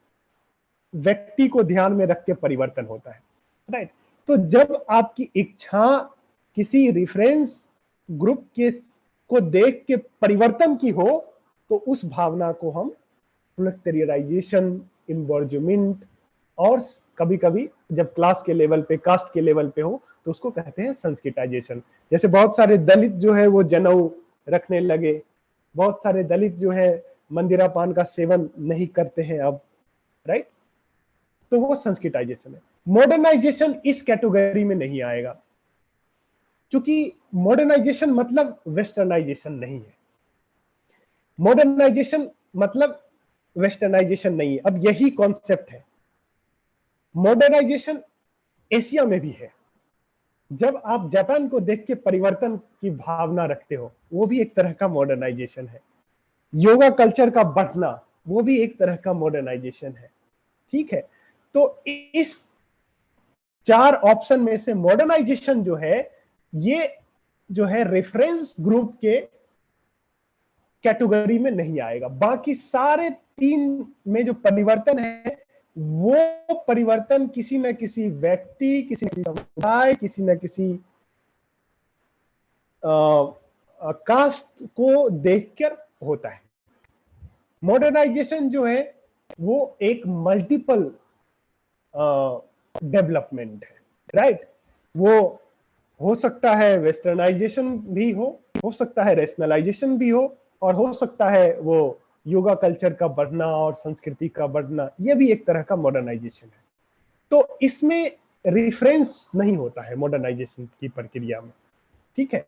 व्यक्ति को ध्यान में रख के परिवर्तन होता है, राइट। तो जब आपकी इच्छा किसी रेफरेंस ग्रुप के को देख के परिवर्तन की हो, तो उस भावना को हम प्रोलेटराइजेशन, इन्वॉल्वमेंट, और कभी कभी जब क्लास के लेवल पे, कास्ट के लेवल पे हो, तो उसको कहते हैं संस्कृताइजेशन। जैसे बहुत सारे दलित जो है वो जनेऊ रखने लगे, बहुत सारे दलित जो है मंदिरा पान का सेवन नहीं करते हैं अब, राइट। तो वो संस्कृताइजेशन है। मॉडर्नाइजेशन इस कैटेगरी में नहीं आएगा, क्योंकि मॉडर्नाइजेशन मतलब वेस्टर्नाइजेशन नहीं है। मॉडर्नाइजेशन मतलब वेस्टर्नाइजेशन नहीं है। अब यही कॉन्सेप्ट है। मॉडर्नाइजेशन एशिया में भी है। जब आप जापान को देख के परिवर्तन की भावना रखते हो, वो भी एक तरह का मॉडर्नाइजेशन है। योगा कल्चर का बढ़ना, वो भी एक तरह का मॉडर्नाइजेशन है, ठीक है। तो इस 4 ऑप्शन में से मॉडर्नाइजेशन जो है, ये जो है रेफरेंस ग्रुप के कैटेगरी में नहीं आएगा। बाकी सारे 3 में जो परिवर्तन है, वो परिवर्तन किसी न किसी व्यक्ति, किसी न किसी समुदाय, किसी न किसी कास्ट को देखकर होता है। मॉडर्नाइजेशन जो है वो एक मल्टीपल डेवलपमेंट है, राइट। वो हो सकता है वेस्टर्नाइजेशन भी हो सकता है रेशनलाइजेशन भी हो, और हो सकता है वो योगा कल्चर का बढ़ना और संस्कृति का बढ़ना, ये भी एक तरह का मॉडर्नाइजेशन है। तो इसमें रिफरेंस नहीं होता है मॉडर्नाइजेशन की प्रक्रिया में, ठीक है।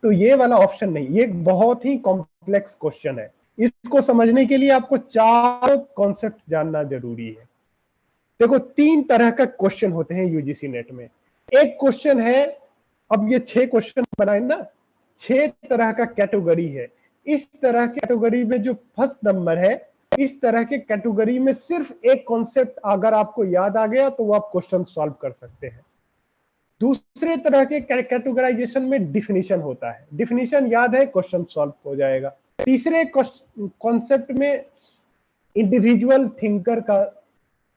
तो ये वाला ऑप्शन नहीं। ये एक बहुत ही कॉम्प्लेक्स क्वेश्चन है। इसको समझने के लिए आपको 4 कॉन्सेप्ट जानना जरूरी है। देखो, 3 तरह का क्वेश्चन होते हैं यूजीसी नेट में। एक क्वेश्चन है, अब ये 6 क्वेश्चन बनाए ना, 6 तरह का कैटेगरी है। इस तरह के कैटेगरी में जो फर्स्ट नंबर है, इस तरह के कैटेगरी में सिर्फ एक कॉन्सेप्ट अगर आपको याद आ गया तो वो आप क्वेश्चन सॉल्व कर सकते हैं। दूसरे तरह के कैटेगराइजेशन में डिफिनीशन होता है, डिफिनीशन याद है, क्वेश्चन सॉल्व हो जाएगा। तीसरे कॉन्सेप्ट में इंडिविजुअल थिंकर का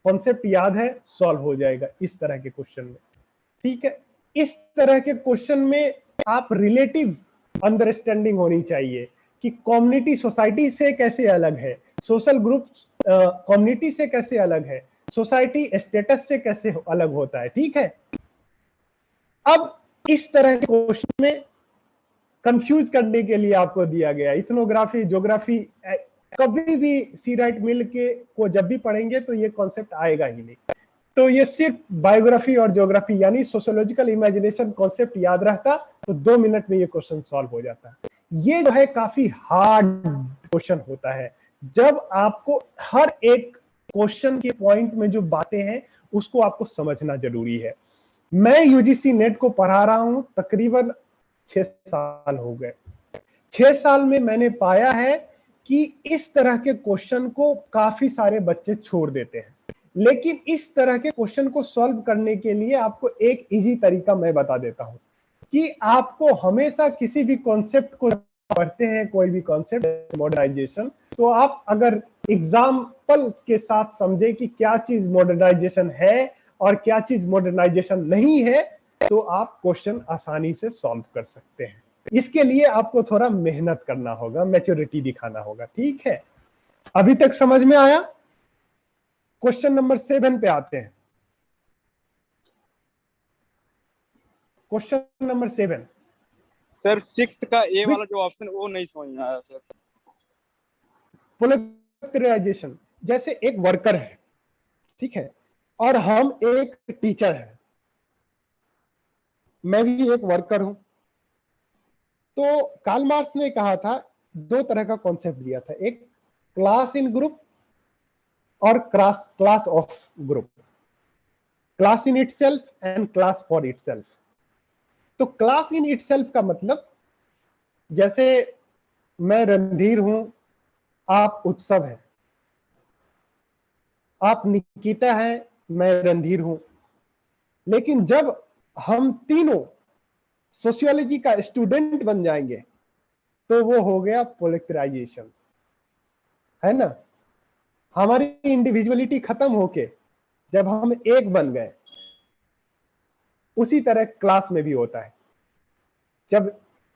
कॉन्सेप्ट याद है, सॉल्व हो जाएगा इस तरह के क्वेश्चन में, ठीक है। इस तरह के क्वेश्चन में आप रिलेटिव अंडरस्टैंडिंग होनी चाहिए कि कम्युनिटी सोसाइटी से कैसे अलग है, सोशल ग्रुप कम्युनिटी से कैसे अलग है, सोसाइटी स्टेटस से कैसे अलग होता है, ठीक है। अब इस तरह के क्वेश्चन में कंफ्यूज करने के लिए आपको दिया गया इथनोग्राफी, ज्योग्राफी, कभी भी सी राइट मिल के को जब भी पढ़ेंगे तो ये कॉन्सेप्ट आएगा ही नहीं। तो ये सिर्फ बायोग्राफी और ज्योग्राफी यानी सोशियोलॉजिकल इमेजिनेशन कॉन्सेप्ट याद रहता तो 2 मिनट में ये क्वेश्चन सॉल्व हो जाता। ये जो है काफी हार्ड क्वेश्चन होता है। जब आपको हर एक क्वेश्चन के पॉइंट में जो बातें हैं उसको आपको समझना जरूरी है। मैं यूजीसी नेट को पढ़ा रहा हूं तकरीबन 6 साल हो गए। 6 साल में मैंने पाया है कि इस तरह के क्वेश्चन को काफी सारे बच्चे छोड़ देते हैं, लेकिन इस तरह के क्वेश्चन को सॉल्व करने के लिए आपको एक इजी तरीका मैं बता देता हूं कि आपको हमेशा किसी भी कॉन्सेप्ट को पढ़ते हैं, कोई भी कॉन्सेप्ट मॉडर्नाइजेशन, तो आप अगर एग्जाम्पल के साथ समझे कि क्या चीज मॉडर्नाइजेशन है और क्या चीज मॉडर्नाइजेशन नहीं है, तो आप क्वेश्चन आसानी से सॉल्व कर सकते हैं। इसके लिए आपको थोड़ा मेहनत करना होगा, मैच्योरिटी दिखाना होगा, ठीक है। अभी तक समझ में आया? क्वेश्चन नंबर 7 पे आते हैं। Question number 7। सर 6th का ए वाला जो ऑप्शन वो नहीं समझ में आया सर। पोलराइजेशन, जैसे एक वर्कर है, ठीक है, और हम एक टीचर है, मैं भी एक वर्कर हूं। तो कार्ल मार्क्स ने कहा था, दो तरह का कॉन्सेप्ट दिया था, एक क्लास इन ग्रुप और class of group, class in itself and class for itself. तो क्लास इन इटसेल्फ का मतलब, जैसे मैं रणधीर हूं, आप उत्सव है, आप निकिता है, मैं रणधीर हूं। लेकिन जब हम तीनों सोशियोलॉजी का स्टूडेंट बन जाएंगे तो वो हो गया पोलराइजेशन, है ना। हमारी इंडिविजुअलिटी खत्म होके जब हम एक बन गए, उसी तरह क्लास में भी होता है। जब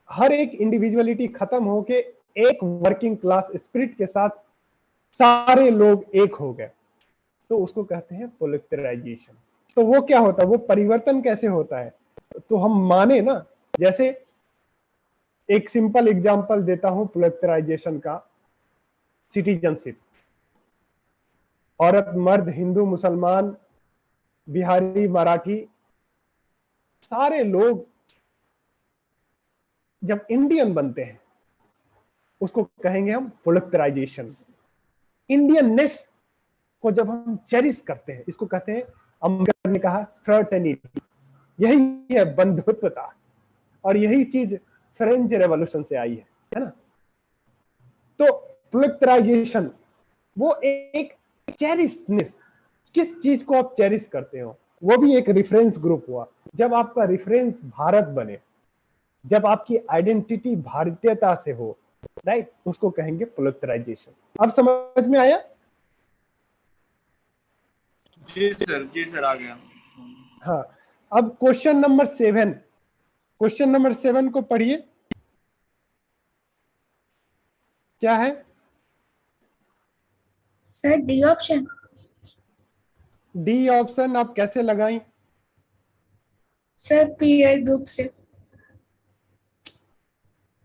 हर एक इंडिविजुअलिटी खत्म होके एक वर्किंग क्लास स्पिरिट के साथ सारे लोग एक हो गए, तो उसको कहते हैं पोलराइजेशन। तो वो क्या होता है, वो परिवर्तन कैसे होता है, तो हम माने ना, जैसे एक सिंपल एग्जांपल देता हूं पोलराइजेशन का, सिटीजनशिप। औरत मर्द, हिंदू मुसलमान, बिहारी मराठी, सारे लोग जब इंडियन बनते हैं उसको कहेंगे हम पोलराइजेशन। इंडियननेस को जब हम चेरिश करते हैं, इसको कहते हैं, अम्बेडकर ने कहा फ्रेटर्निटी, यही है बंधुत्वता, और यही चीज फ्रेंच रेवोल्यूशन से आई है ना। तो पोलराइजेशन वो एक चेरिशनेस, किस चीज को आप चेरिश करते हो, वो भी एक रेफरेंस ग्रुप हुआ। जब आपका रेफरेंस भारत बने, जब आपकी आइडेंटिटी भारतीयता से हो, राइट, उसको कहेंगे पोलराइजेशन। अब समझ में आया? जी सर आ गया। हाँ, अब क्वेश्चन नंबर 7, क्वेश्चन नंबर 7 को पढ़िए, क्या है sir D option. D option आप कैसे लगाएं? सर पीयर ग्रुप से।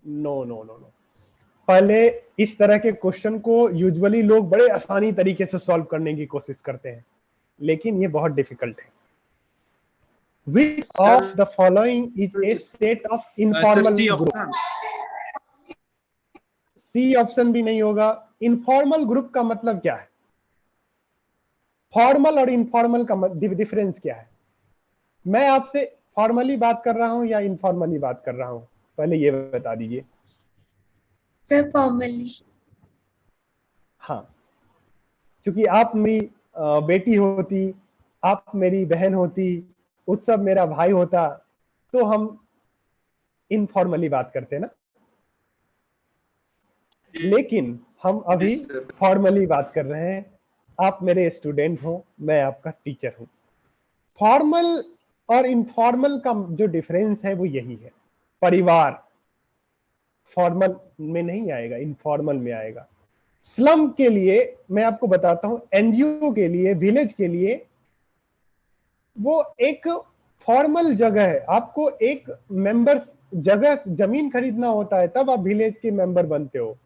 नो नो नो नो, पहले इस तरह के क्वेश्चन को यूजुअली लोग बड़े आसानी तरीके से सॉल्व करने की कोशिश करते हैं, लेकिन ये बहुत डिफिकल्ट है। Which of the following is a state of informal group? C option भी नहीं होगा। इनफॉर्मल ग्रुप का मतलब क्या है? फॉर्मल और इनफॉर्मल का डिफरेंस क्या है? मैं आपसे फॉर्मली बात कर रहा हूं या इनफॉर्मली बात कर रहा हूं, पहले ये बता दीजिए। Sir formally. हाँ, क्योंकि आप मेरी बेटी होती, आप मेरी बहन होती, उत्सव मेरा भाई होता, तो हम इनफॉर्मली बात करते ना। लेकिन हम अभी फॉर्मली बात कर रहे हैं। आप मेरे स्टूडेंट हो, मैं आपका टीचर हूं। फॉर्मल और इनफॉर्मल का जो डिफरेंस है वो यही है। परिवार फॉर्मल में नहीं आएगा, इनफॉर्मल में आएगा। स्लम के लिए मैं आपको बताता हूं, एनजीओ के लिए, विलेज के लिए वो एक फॉर्मल जगह है। आपको एक मेंबर्स जगह, जमीन खरीदना होता है, तब आप विलेज के मेंबर बनते हो।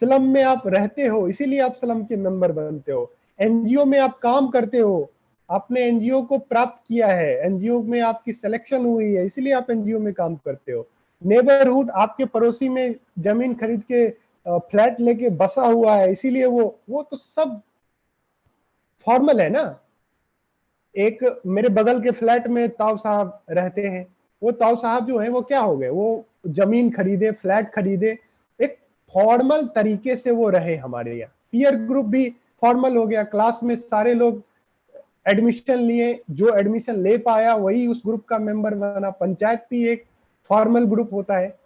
स्लम में आप रहते हो, इसीलिए आप स्लम के मेंबर बनते हो। एनजीओ में आप काम करते हो, आपने एनजीओ को प्राप्त किया है, एनजीओ में आपकी सिलेक्शन हुई है, इसीलिए आप एनजीओ में काम करते हो। नेबरहुड, आपके पड़ोसी में जमीन खरीद के फ्लैट लेके बसा हुआ है, इसीलिए वो तो सब फॉर्मल है ना। एक मेरे बगल के फ्लैट में ताऊ साहब रहते हैं, वो ताऊ साहब जो है वो क्या हो गए, वो जमीन खरीदे, फ्लैट खरीदे, एक फॉर्मल तरीके से वो रहे हमारे यहाँ। पीयर ग्रुप भी फॉर्मल हो गया, क्लास में सारे लोग एडमिशन लिए, जो एडमिशन ले पाया वही उस ग्रुप का मेंबर बना। पंचायत भी एक फॉर्मल ग्रुप होता है।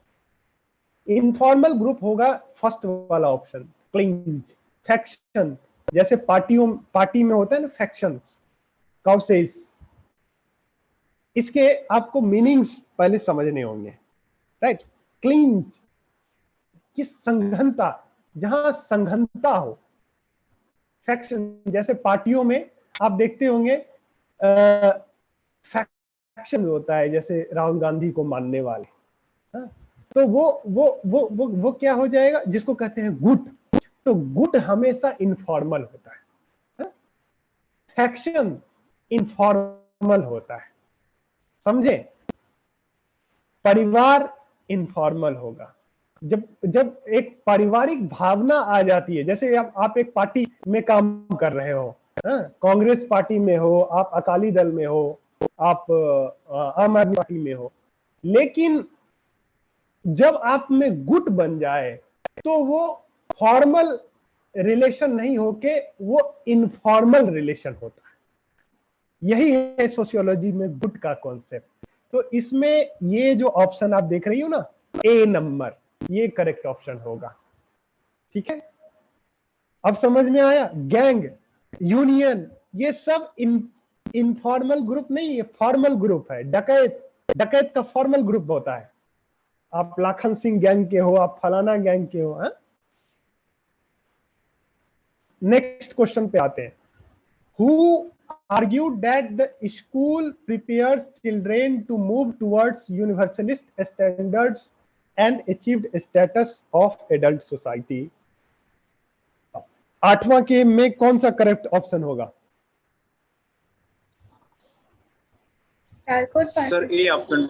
इनफॉर्मल ग्रुप होगा फर्स्ट वाला ऑप्शन, क्लिंज, फैक्शन, जैसे पार्टी में होता है ना फैक्शंस, काउसेस। इसके आपको मीनिंग्स पहले समझने होंगे, राइट। क्लिंज की संघनता, जहां संघनता हो। फैक्शन जैसे पार्टियों में आप देखते होंगे, फैक्शन होता है, जैसे राहुल गांधी को मानने वाले, हाँ? तो वो क्या हो जाएगा, जिसको कहते हैं गुट। तो गुट हमेशा इनफॉर्मल होता है, फैक्शन इनफॉर्मल होता है, समझे? परिवार इनफॉर्मल होगा। जब जब एक पारिवारिक भावना आ जाती है, जैसे आप एक पार्टी में काम कर रहे हो, कांग्रेस पार्टी में हो, आप अकाली दल में हो, आप आम आदमी पार्टी में हो, लेकिन जब आप में गुट बन जाए तो वो फॉर्मल रिलेशन नहीं होके वो इनफॉर्मल रिलेशन होता है। यही है सोशियोलॉजी में गुट का कॉन्सेप्ट। तो इसमें ये जो ऑप्शन आप देख रही हो ना, ए नंबर, ये करेक्ट ऑप्शन होगा। ठीक है, अब समझ में आया? गैंग, यूनियन, ये सब इनफॉर्मल ग्रुप नहीं, ये फॉर्मल ग्रुप है। डकैत का फॉर्मल ग्रुप होता है। आप लाखन सिंह गैंग के हो, आप फलाना गैंग के हो। नेक्स्ट क्वेश्चन पे आते हैं। Who argued that the school prepares children to move towards universalist standards and achieved status of adult society? 8वां के में कौन सा करेक्ट ऑप्शन होगा? Sir A option.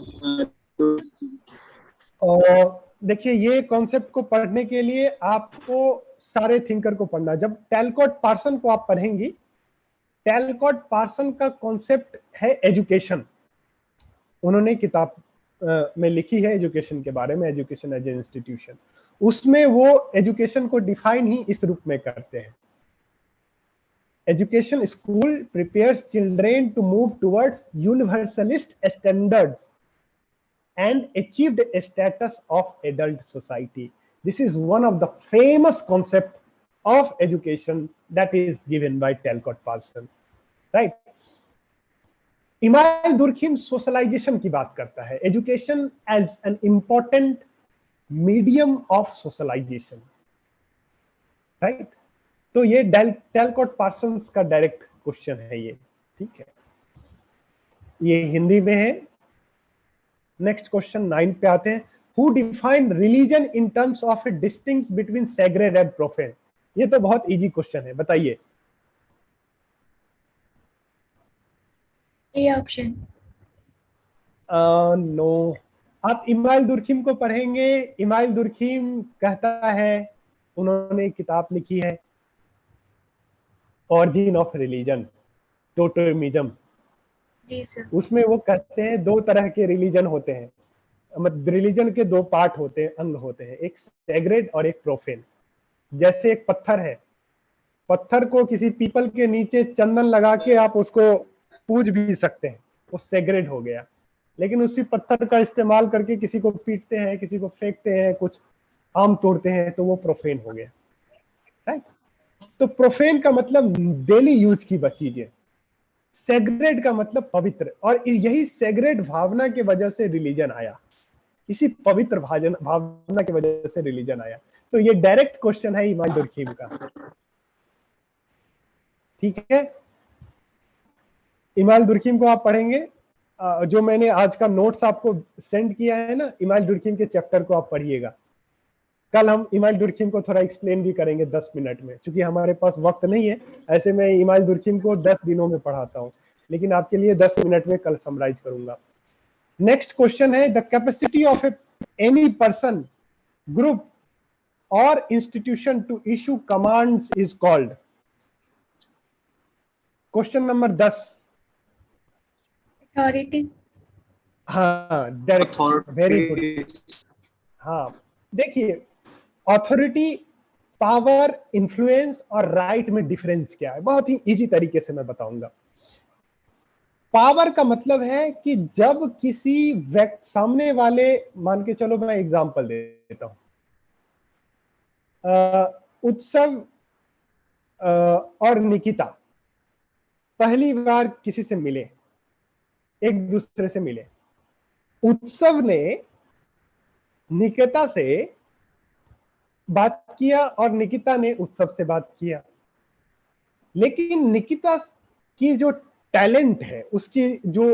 और देखिए, ये कॉन्सेप्ट को पढ़ने के लिए आपको सारे थिंकर को पढ़ना। जब टैलकॉट पार्सन को आप पढ़ेंगी, टैलकॉट पार्सन का कॉन्सेप्ट है एजुकेशन। उन्होंने किताब में लिखी है एजुकेशन के बारे में, एजुकेशन एज ए इंस्टीट्यूशन। उसमें वो एजुकेशन को डिफाइन ही इस रूप में करते हैं। Education school prepares children to move towards universalist standards and achieved a status of adult society. This is one of the famous concept of education that is given by Talcott Parsons, right? Emile Durkheim socialisation की बात करता है, education as an important medium of socialisation, right? तो ये टैलकॉट पार्सन्स का डायरेक्ट क्वेश्चन है ये, ठीक है? ये हिंदी में है। नेक्स्ट क्वेश्चन 9 पे आते हैं। Who defined religion in terms of a distinction between sacred and profane? ये तो बहुत इजी क्वेश्चन है, बताइए। A option. नो, आप इमाइल दुर्खिम को पढ़ेंगे। इमाइल दुर्खिम कहता है, उन्होंने एक किताब लिखी है ऑरिजिन ऑफ रिलीजन, टोटेमिज्म। जी सर। उसमें वो कहते हैं दो तरह के रिलीजन होते हैं, मतलब रिलीजन के दो पार्ट होते हैं, अंग होते हैं, एक सैग्रेड और एक प्रोफेन। जैसे एक पत्थर है, पत्थर को किसी पीपल के नीचे चंदन लगा के आप उसको पूज भी सकते हैं, वो सैग्रेड हो गया। लेकिन उसी पत्थर का इस्तेमाल करके किसी को पीटते हैं, किसी को फेंकते हैं, कुछ आम तोड़ते हैं, तो वो प्रोफेन हो गया, राइट? तो प्रोफेन का मतलब डेली यूज की चीजें, सैग्रेड का मतलब पवित्र। और यही सैग्रेड भावना की वजह से रिलीजन आया, इसी पवित्र भावना की वजह से रिलीजन आया। तो ये डायरेक्ट क्वेश्चन है इमाइल दुर्खिम का, ठीक है? इमाइल दुर्खिम को आप पढ़ेंगे, जो मैंने आज का नोट्स आपको सेंड किया है ना, इमाइल दुर्खिम के चैप्टर को आप पढ़िएगा। कल हम इमाइल दुर्खिम को थोड़ा एक्सप्लेन भी करेंगे 10 मिनट में, क्योंकि हमारे पास वक्त नहीं है। ऐसे मैं इमाइल दुर्खिम को 10 दिनों में पढ़ाता हूँ, लेकिन आपके लिए 10 मिनट में कल समराइज करूंगा। नेक्स्ट क्वेश्चन है, the capacity of any person, group और institution to issue commands is called. Question number 10। Authority. हाँ, डायरेक्ट, वेरी गुड। हाँ, देखिए, अथॉरिटी, पावर, इन्फ्लुएंस और राइट में डिफरेंस क्या है, बहुत ही इजी तरीके से मैं बताऊंगा। पावर का मतलब है कि जब किसी व्यक्ति सामने वाले, मान के चलो मैं एग्जांपल दे देता हूं, उत्सव और निकिता पहली बार किसी से मिले, एक दूसरे से मिले। उत्सव ने निकिता से बात किया और निकिता ने उत्सव से बात किया, लेकिन निकिता की जो टैलेंट है, उसकी जो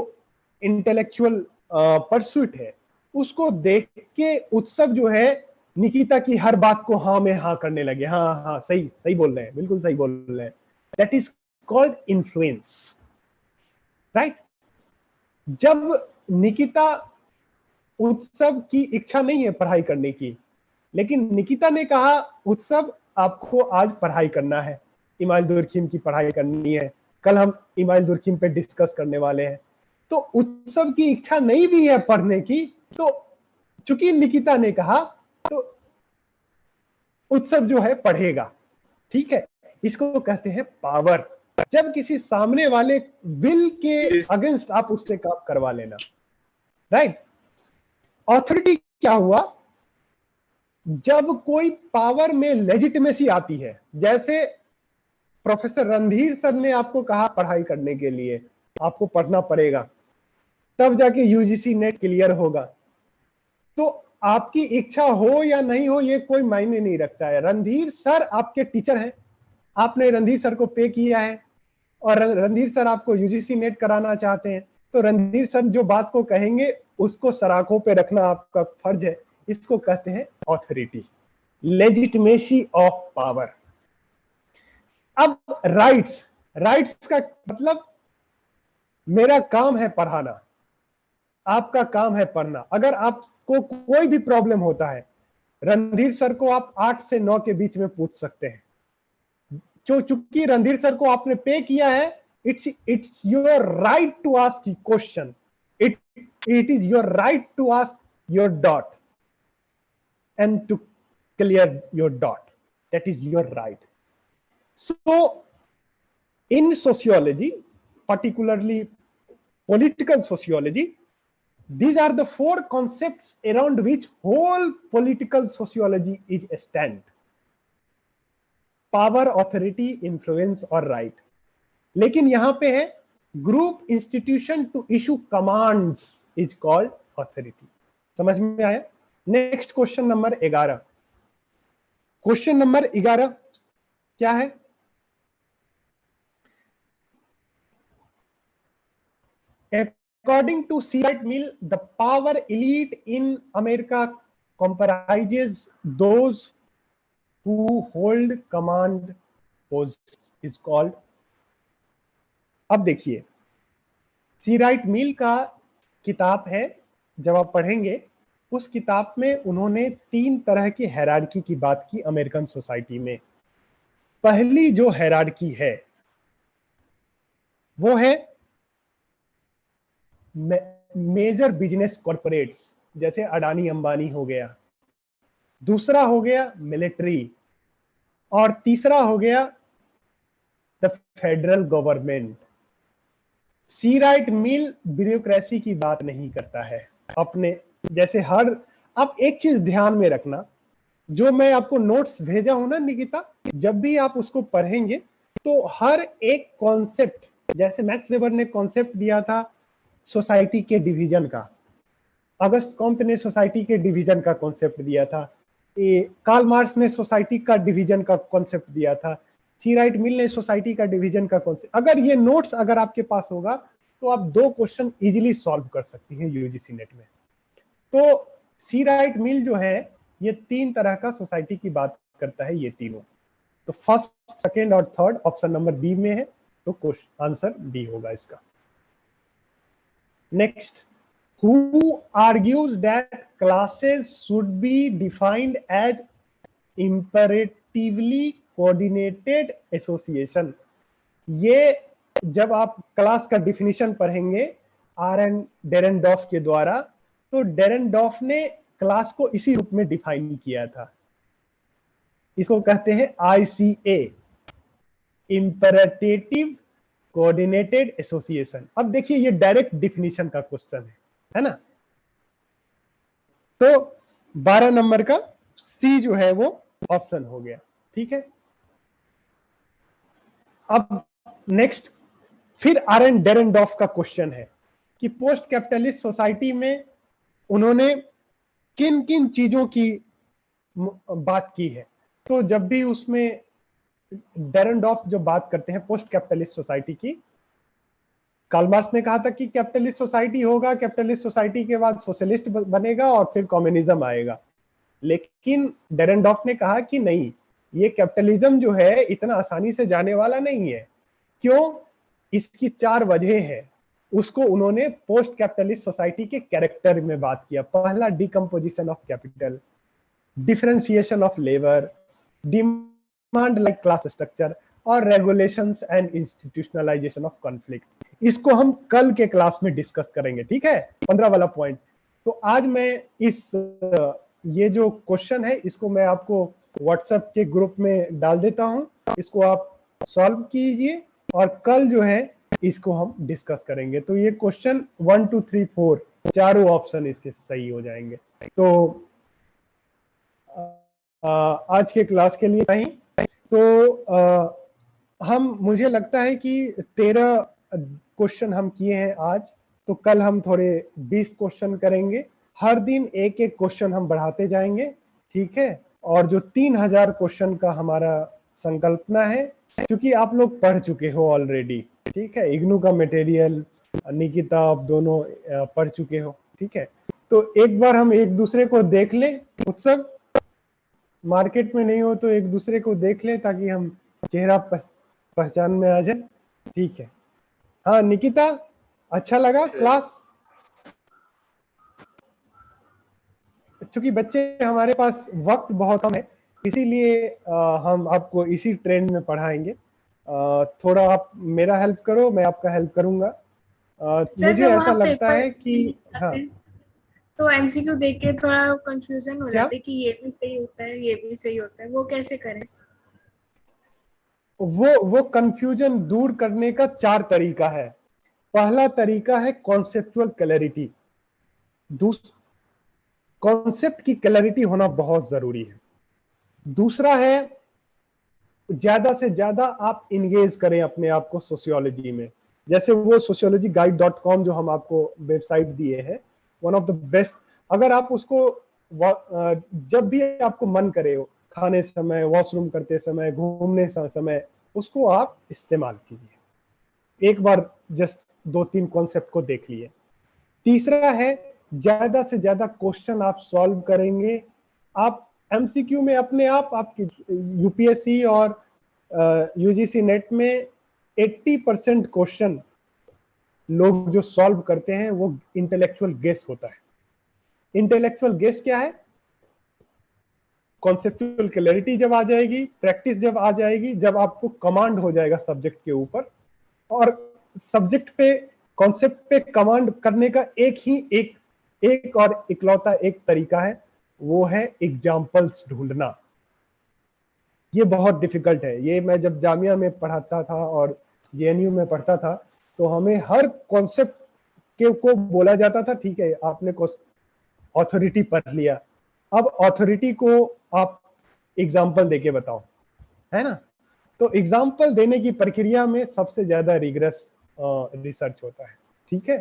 इंटेलेक्चुअल परस्यूट है, उसको देख के उत्सव जो है निकिता की हर बात को हाँ में हाँ करने लगे। हाँ हाँ सही सही बोल रहे हैं, बिल्कुल सही बोल रहे हैं। That is called influence, right. जब निकिता, उत्सव की इच्छा नहीं है पढ़ाई करने की, लेकिन निकिता ने कहा उत्सव आपको आज पढ़ाई करना है, इमाइल दुर्खिम की पढ़ाई करनी है, कल हम इमाइल दुर्खिम पे डिस्कस करने वाले हैं। तो उत्सव की इच्छा नहीं भी है पढ़ने की, तो चूंकि निकिता ने कहा तो उत्सव जो है पढ़ेगा, ठीक है। इसको कहते हैं पावर। जब किसी सामने वाले विल के अगेंस्ट आप उससे काम करवा लेना, राइट। ऑथोरिटी क्या हुआ? जब कोई पावर में लेजिटिमेसी आती है, जैसे प्रोफेसर रणधीर सर ने आपको कहा पढ़ाई करने के लिए आपको पढ़ना पड़ेगा, तब जाके यूजीसी नेट क्लियर होगा। तो आपकी इच्छा हो या नहीं हो ये कोई मायने नहीं रखता है। रणधीर सर आपके टीचर हैं, आपने रणधीर सर को पे किया है और रणधीर सर आपको यूजीसी नेट कराना चाहते हैं, तो रणधीर सर जो बात को कहेंगे उसको सराखों पे रखना आपका फर्ज है। इसको कहते हैं ऑथोरिटी, लेजिटिमेसी ऑफ पावर। अब राइट्स, राइट्स का मतलब मेरा काम है पढ़ाना, आपका काम है पढ़ना। अगर आपको कोई भी प्रॉब्लम होता है, रणधीर सर को आप 8 से 9 के बीच में पूछ सकते हैं। चूंकि रणधीर सर को आपने पे किया है, it's your right to ask question, it is your right to ask your doubt and to clear your doubt, that is your right. So, in sociology, particularly political sociology, these are the 4 concepts around which whole political sociology is stand: power, authority, influence और right. लेकिन यहां पे है group institution to issue commands is called authority. समझ में आया? Next question number 11। Question number 11 क्या है? According to C. Wright Mill, the power elite in America comprises those who hold command posts is called। अब देखिए, सी राइट मिल का किताब है, जब आप पढ़ेंगे उस किताब में उन्होंने 3 तरह की हायरार्की की बात की अमेरिकन सोसाइटी में। पहली जो हायरार्की है वो है मेजर बिजनेस कॉर्पोरेट्स, जैसे अडानी अंबानी हो गया, दूसरा हो गया मिलिट्री, और तीसरा हो गया the federal government. C Wright Mill bureaucracy की बात नहीं करता है अपने जैसे हर। आप एक चीज ध्यान में रखना, जो मैं आपको नोट्स भेजा हूं ना निकिता, जब भी आप उसको पढ़ेंगे तो हर एक कॉन्सेप्ट, जैसे मैक्स वेबर ने कॉन्सेप्ट दिया था सोसाइटी के डिवीजन का, अगस्त कॉम्ट ने सोसाइटी के डिवीजन का कॉन्सेप्ट दिया था, कार्ल मार्क्स ने सोसाइटी का डिवीजन का कॉन्सेप्ट दिया था, सी राइट मिल ने सोसाइटी का डिवीजन का कॉन्सेप्ट। अगर ये नोट्स अगर आपके पास होगा तो आप 2 क्वेश्चन इजीली सॉल्व कर सकती हैं यूजीसी नेट में। तो सी राइट मिल जो है ये 3 तरह का सोसाइटी की बात करता है, ये तीनों। तो फर्स्ट, सेकेंड और थर्ड ऑप्शन नंबर बी में है, तो क्वेश्चन आंसर डी होगा इसका। Next, who argues that classes should be defined as imperatively coordinated association। ये जब आप क्लास का डिफिनीशन पढ़ेंगे आर.एन. डेरेनडॉर्फ के द्वारा, तो डेरेनडॉर्फ ने क्लास को इसी रूप में डिफाइन किया था। इसको कहते हैं ICA, इंपेरेटिव कोऑर्डिनेटेड एसोसिएशन। अब देखिए ये डायरेक्ट डिफिनीशन का क्वेश्चन है ना। तो 12 नंबर का सी जो है वो ऑप्शन हो गया, ठीक है। अब नेक्स्ट फिर आर.एन. डेरेनडॉर्फ का क्वेश्चन है कि पोस्ट कैपिटलिस्ट सोसाइटी में उन्होंने किन किन चीजों की बात की है। तो जब भी उसमें डेरेनडॉर्फ जो बात करते हैं पोस्ट कैपिटलिस्ट सोसाइटी की, कार्ल मार्क्स ने कहा था कि कैपिटलिस्ट सोसाइटी होगा, कैपिटलिस्ट सोसाइटी के बाद सोशलिस्ट बनेगा और फिर कम्युनिज्म आएगा। लेकिन डेरेनडॉर्फ ने कहा कि नहीं, ये कैपिटलिज्म जो है इतना आसानी से जाने वाला नहीं है। क्यों? इसकी 4 वजह है। उसको उन्होंने पोस्ट कैपिटलिस्ट सोसाइटी के कैरेक्टर में बात किया। पहला, decomposition of capital, differentiation of labour, demand like class structure और regulations and institutionalisation of conflict. इसको हम कल के क्लास में डिस्कस करेंगे, ठीक है, 15 वाला पॉइंट। तो आज मैं इस ये जो क्वेश्चन है इसको मैं आपको व्हाट्सएप के ग्रुप में डाल देता हूं, इसको आप सॉल्व कीजिए और कल जो है इसको हम डिस्कस करेंगे। तो ये क्वेश्चन 1 2 3 4 चारों ऑप्शन इसके सही हो जाएंगे। तो आज के क्लास के लिए नहीं, तो मुझे लगता है कि 13 क्वेश्चन हम किए हैं आज, तो कल हम थोड़े 20 क्वेश्चन करेंगे। हर दिन एक एक क्वेश्चन हम बढ़ाते जाएंगे, ठीक है। और जो 3000 क्वेश्चन का हमारा संकल्पना है, क्योंकि आप लोग पढ़ चुके हो ऑलरेडी, ठीक है, इग्नू का मटेरियल निकिता आप दोनों पढ़ चुके हो, ठीक है। तो एक बार हम एक दूसरे को देख लें, उत्सव मार्केट में नहीं हो तो एक दूसरे को देख लें ताकि हम चेहरा पहचान में आ जाए, ठीक है। हाँ निकिता, अच्छा लगा क्लास? चूंकि बच्चे हमारे पास वक्त बहुत कम है, इसीलिए हम आपको इसी ट्रेंड में पढ़ाएंगे। थोड़ा आप मेरा हेल्प करो, मैं आपका हेल्प करूंगा। मुझे ऐसा लगता है कि हाँ, तो एमसीक्यू देख के थोड़ा कंफ्यूजन हो क्या? जाता है कि ये भी सही होता है, ये भी सही होता है, वो कैसे करें? वो कंफ्यूजन दूर करने का 4 तरीका है। पहला तरीका है कॉन्सेप्चुअल क्लैरिटी। कॉन्सेप्ट की क्लैरिटी होना बहुत जरूरी है। दूसरा है ज्यादा से ज्यादा आप इंगेज करें अपने आप को सोशियोलॉजी में। जैसे वो sociologyguide.com जो हम आपको वेबसाइट दिए हैं, वन ऑफ द बेस्ट। अगर आप उसको जब भी आपको मन करे हो, खाने समय, वॉशरूम करते समय, घूमने समय, उसको आप इस्तेमाल कीजिए। एक बार जस्ट 2-3 कॉन्सेप्ट को देख लिए। तीसरा है ज्यादा से ज्यादा क्वेश्चन आप सॉल्व करेंगे। आप एमसीक्यू में अपने आप आपकी यूपीएससी और यूजीसी नेट में 80% क्वेश्चन लोग जो सॉल्व करते हैं वो इंटेलेक्चुअल गेस होता है। इंटेलेक्चुअल गेस क्या है? कॉन्सेप्चुअल क्लैरिटी जब आ जाएगी, प्रैक्टिस जब आ जाएगी, जब आपको कमांड हो जाएगा सब्जेक्ट के ऊपर, और सब्जेक्ट पे, कॉन्सेप्ट पे कमांड करने का एक और इकलौता एक तरीका है, वो है एग्जाम्पल्स ढूंढना। ये बहुत डिफिकल्ट है। ये मैं जब जामिया में पढ़ाता था और जेएनयू में पढ़ता था, तो हमें हर कॉन्सेप्ट के को बोला जाता था, ठीक है आपने ऑथोरिटी पढ़ लिया, अब ऑथोरिटी को आप एग्जाम्पल देके बताओ, है ना। तो एग्जाम्पल देने की प्रक्रिया में सबसे ज्यादा रिग्रेस रिसर्च होता है, ठीक है।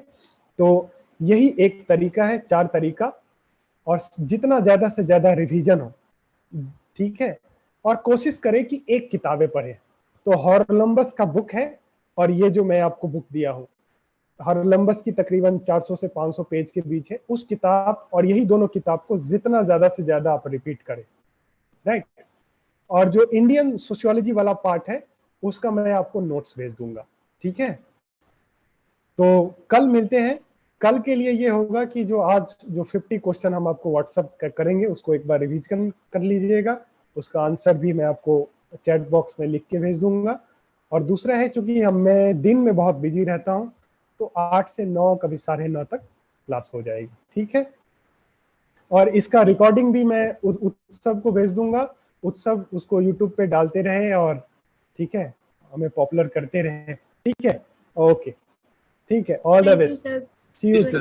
तो यही एक तरीका है, 4 तरीका। और जितना ज्यादा से ज्यादा रिवीजन हो, ठीक है, और कोशिश करें कि एक किताबें पढ़े। तो हॉरलम्बस का बुक है, और ये जो मैं आपको बुक दिया हूं, हॉरलम्बस की तकरीबन 400 से 500 पेज के बीच है। उस किताब और यही दोनों किताब को जितना ज्यादा से ज्यादा आप रिपीट करें, राइट। और जो इंडियन सोशियोलॉजी वाला पार्ट है उसका मैं आपको नोट्स भेज दूंगा, ठीक है। तो कल मिलते हैं। कल के लिए ये होगा कि जो आज जो 50 क्वेश्चन हम आपको व्हाट्सएप करेंगे उसको एक बार रिवीजन कर लीजिएगा। उसका आंसर भी मैं आपको चैट बॉक्स में लिख के भेज दूंगा। और दूसरा है, चूंकि मैं दिन में बहुत बिजी रहता हूं, तो 8 से 9, कभी 9:30 तक क्लास हो जाएगी, ठीक है। और इसका रिकॉर्डिंग भी मैं उत्सव को भेज दूंगा। उत्सव उसको यूट्यूब पे डालते रहे और ठीक है, हमें पॉपुलर करते रहे, ठीक है। ओके, ठीक है, all the best, see you.